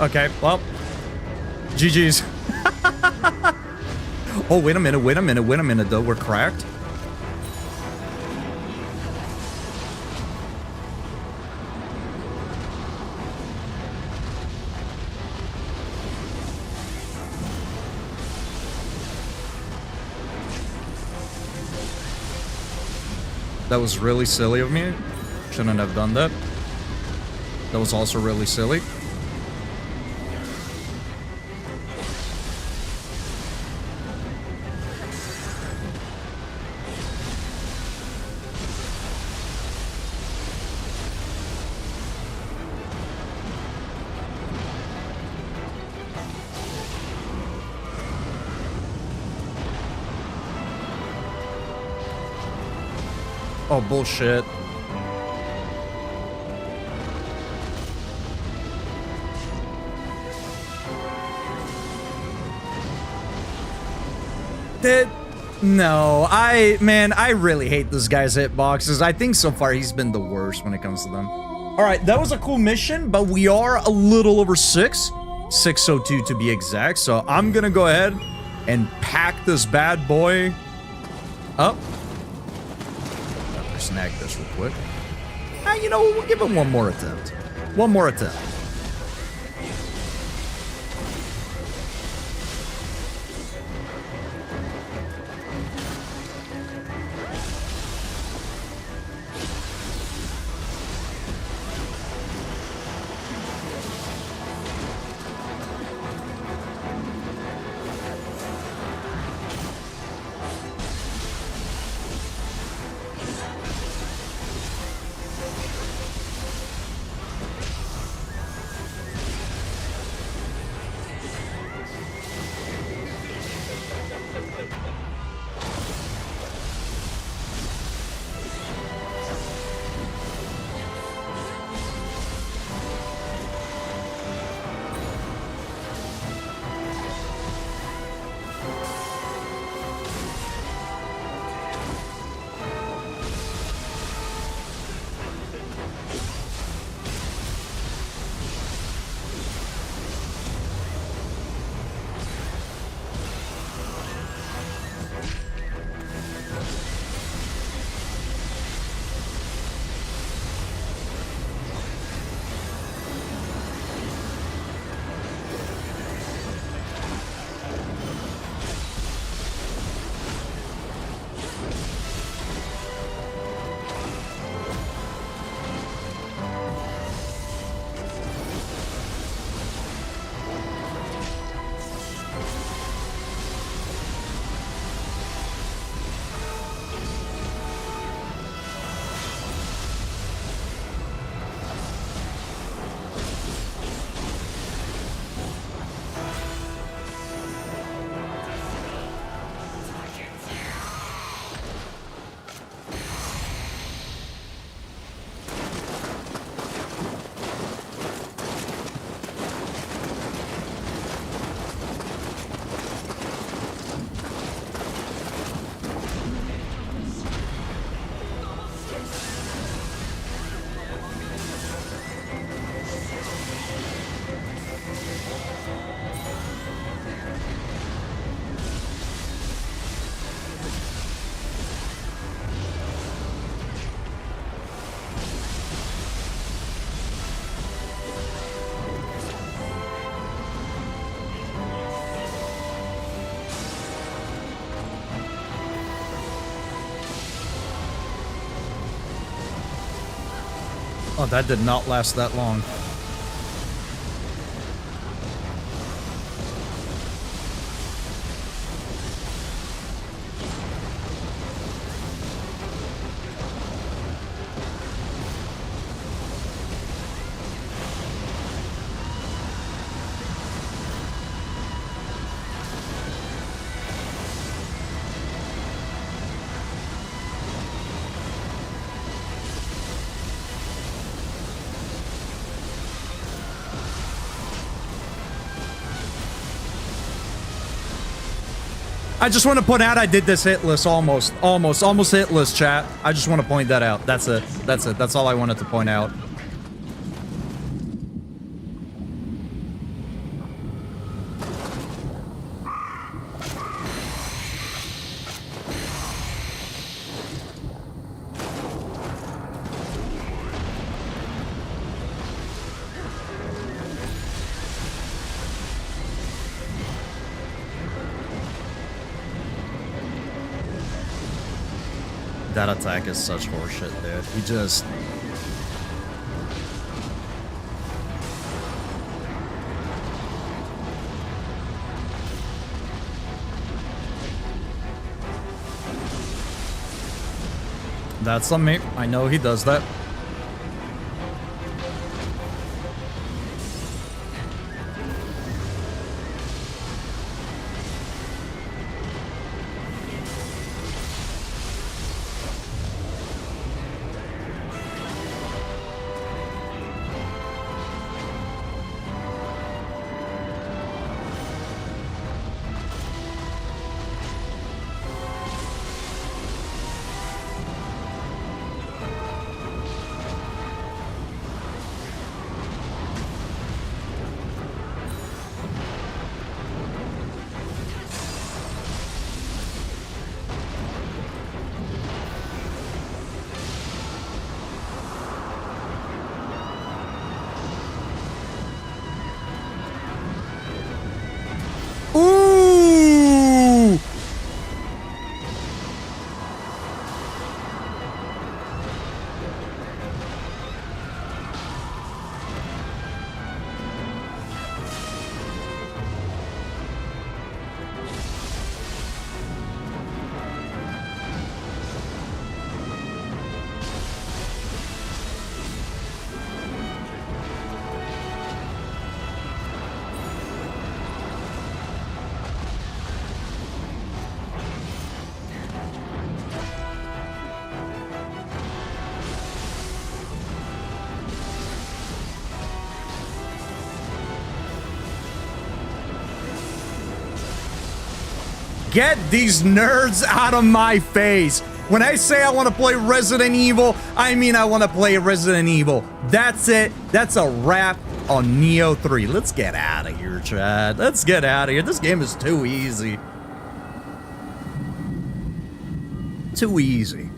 Speaker 2: Okay, well, GG's. Oh, wait a minute, though. We're cracked. That was really silly of me. Shouldn't have done that. That was also really silly. Oh, bullshit. No, I really hate this guy's hitboxes. I think so far he's been the worst when it comes to them. All right, that was a cool mission, but we are a little over 602 to be exact. So I'm gonna go ahead and pack this bad boy up. Snag this real quick. You know, we'll give him one more attempt. One more attempt. Oh, that did not last that long. I just want to point out I did this hitless almost hitless, chat. I just want to point that out. That's it. That's it. That's all I wanted to point out. That attack is such horseshit, dude. He just... That's on me. I know he does that. Ooh! Get these nerds out of my face. When I say I want to play Resident Evil, I mean I want to play Resident Evil. That's it. That's a wrap on Neo 3. Let's get out of here, Chad. Let's get out of here. This game is too easy. Too easy.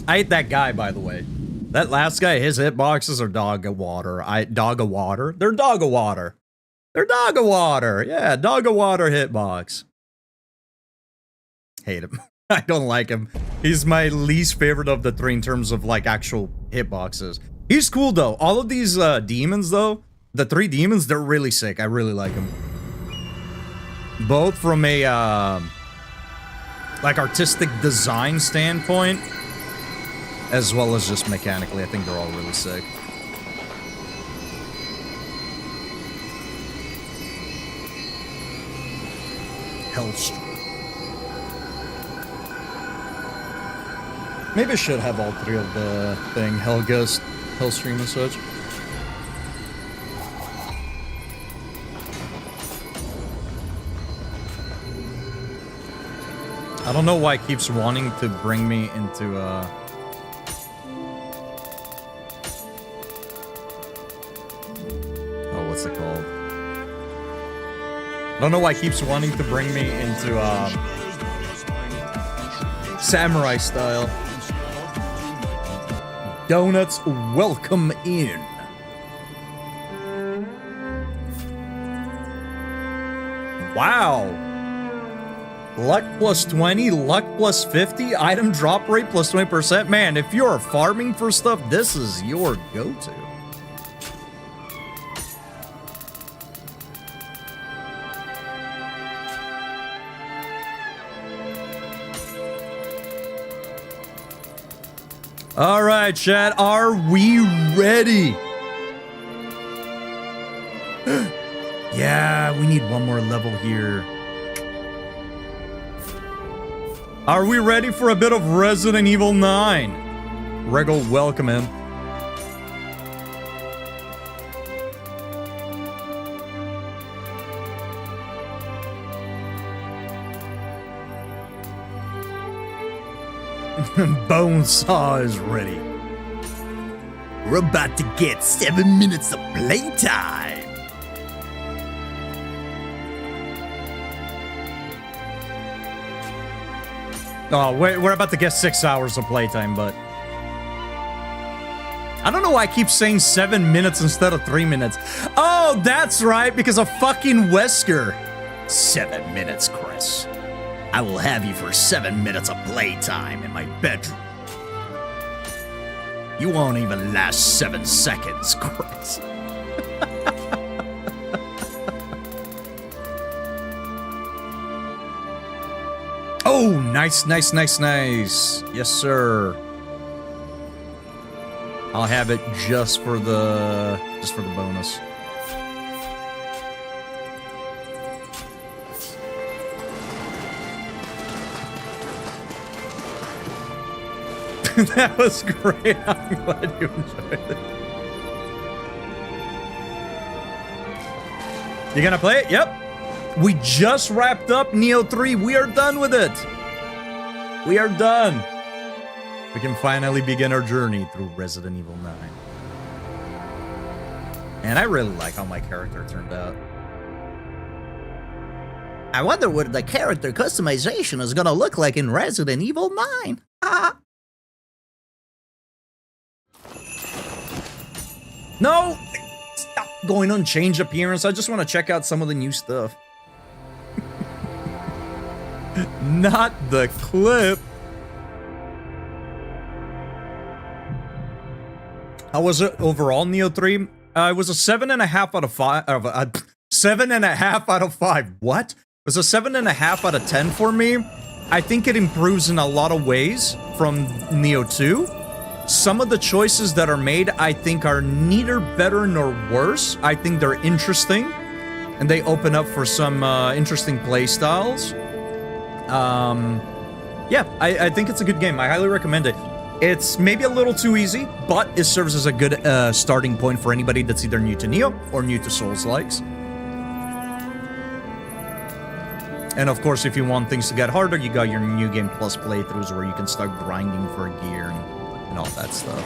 Speaker 2: I hate that guy, by the way. That last guy, his hitboxes are dog of water. Dog of water? They're dog of water. They're dog of water. Yeah, dog of water hitbox. Hate him. I don't like him. He's my least favorite of the three in terms of like actual hitboxes. He's cool though. All of these demons though, the three demons, they're really sick. I really like them. Both from a like artistic design standpoint, as well as just mechanically. I think they're all really sick. Hellstrom. Maybe I should have all three of the thing. Hellghost, Hellstream and such. I don't know why it keeps wanting to bring me into oh, what's it called? I don't know why it keeps wanting to bring me into samurai style. Donuts, welcome in. Wow. Luck plus 20, luck plus 50, item drop rate plus 20%. Man, if you're farming for stuff, this is your go-to. All right, chat, are we ready? Yeah, we need one more level here. Are we ready for a bit of Resident Evil 9? Regal, welcome in. Bone saw is ready. We're about to get 7 minutes of playtime. Oh, we're about to get 6 hours of playtime, but I don't know why I keep saying 7 minutes instead of 3 minutes. Oh, that's right, because of fucking Wesker. 7 minutes, Chris. I will have you for 7 minutes of playtime in my bedroom. You won't even last 7 seconds, Chris. Oh, nice, nice, nice, nice. Yes, sir. I'll have it just for the bonus. That was great. I'm glad you enjoyed it. You gonna play it? Yep. We just wrapped up Neo 3. We are done with it. We are done. We can finally begin our journey through Resident Evil 9. And I really like how my character turned out. I wonder what the character customization is gonna look like in Resident Evil 9. No! Stop going on change appearance. I just want to check out some of the new stuff. Not the clip. How was it overall, Neo 3? It was a 7.5 out of 5. 7.5 out of 5. What? It was a 7.5 out of 10 for me. I think it improves in a lot of ways from Neo 2. Some of the choices that are made, I think, are neither better nor worse. I think they're interesting, and they open up for some interesting play styles. Yeah, I think it's a good game. I highly recommend it. It's maybe a little too easy, but it serves as a good starting point for anybody that's either new to Neo or new to Souls-likes. And of course, if you want things to get harder, you got your New Game Plus playthroughs where you can start grinding for gear and all that stuff.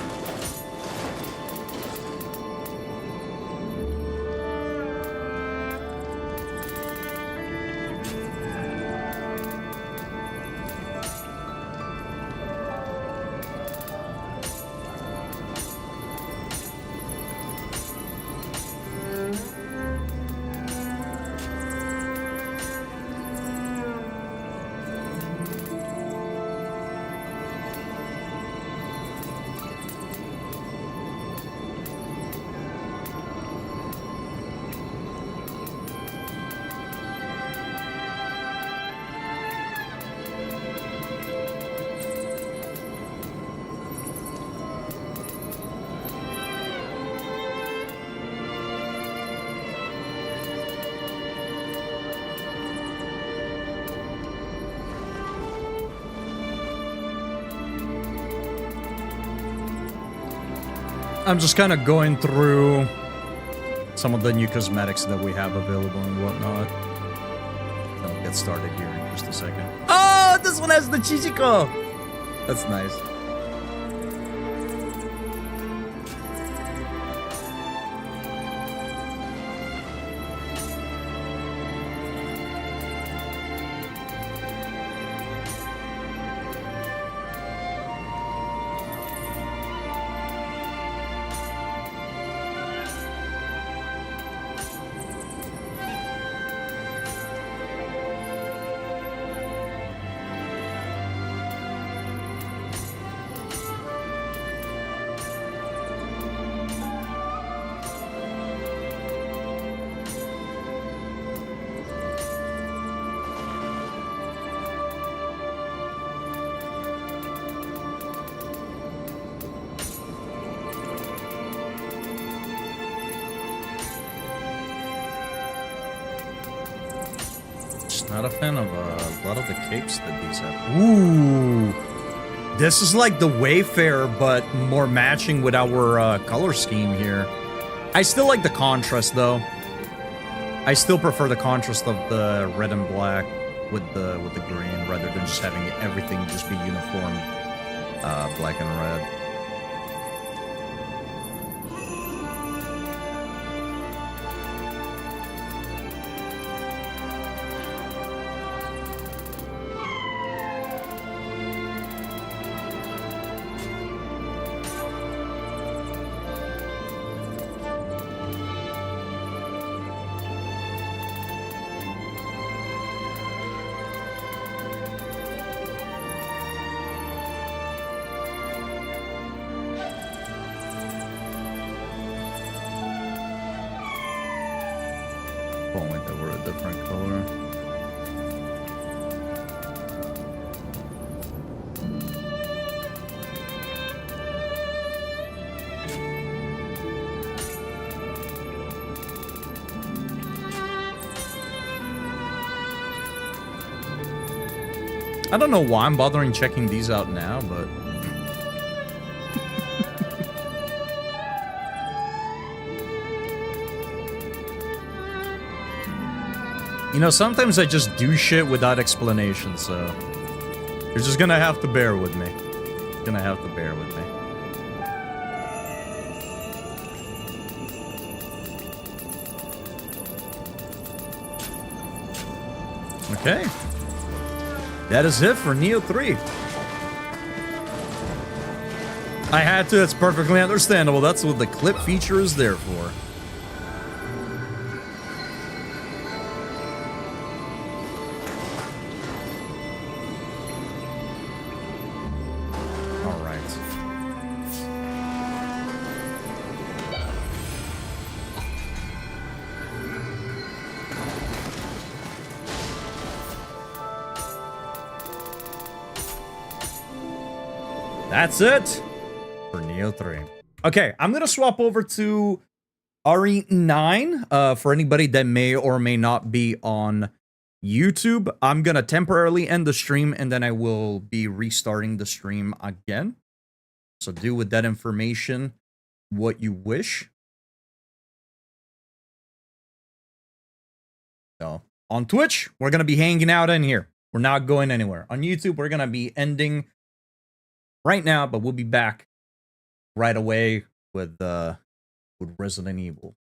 Speaker 2: I'm just kind of going through some of the new cosmetics that we have available and whatnot. Then we'll get started here in just a second. Oh, this one has the Chichiko! That's nice. Not a fan of a lot of the capes that these have. Ooh! This is like the Wayfarer, but more matching with our color scheme here. I still like the contrast, though. I still prefer the contrast of the red and black with the green, rather than just having everything just be uniform. black and red. Only they were a different color. I don't know why I'm bothering checking these out now, but you know, sometimes I just do shit without explanation, so you're just gonna have to bear with me. Gonna have to bear with me. Okay. That is it for Neo 3. I had to, it's perfectly understandable. That's what the clip feature is there for. That's it for Neo 3. Okay, I'm gonna swap over to RE9 for anybody that may or may not be on YouTube. I'm gonna temporarily end the stream and then I will be restarting the stream again. So do with that information what you wish. So on Twitch, we're gonna be hanging out in here. We're not going anywhere. On YouTube, we're gonna be ending right now, but we'll be back right away with Resident Evil.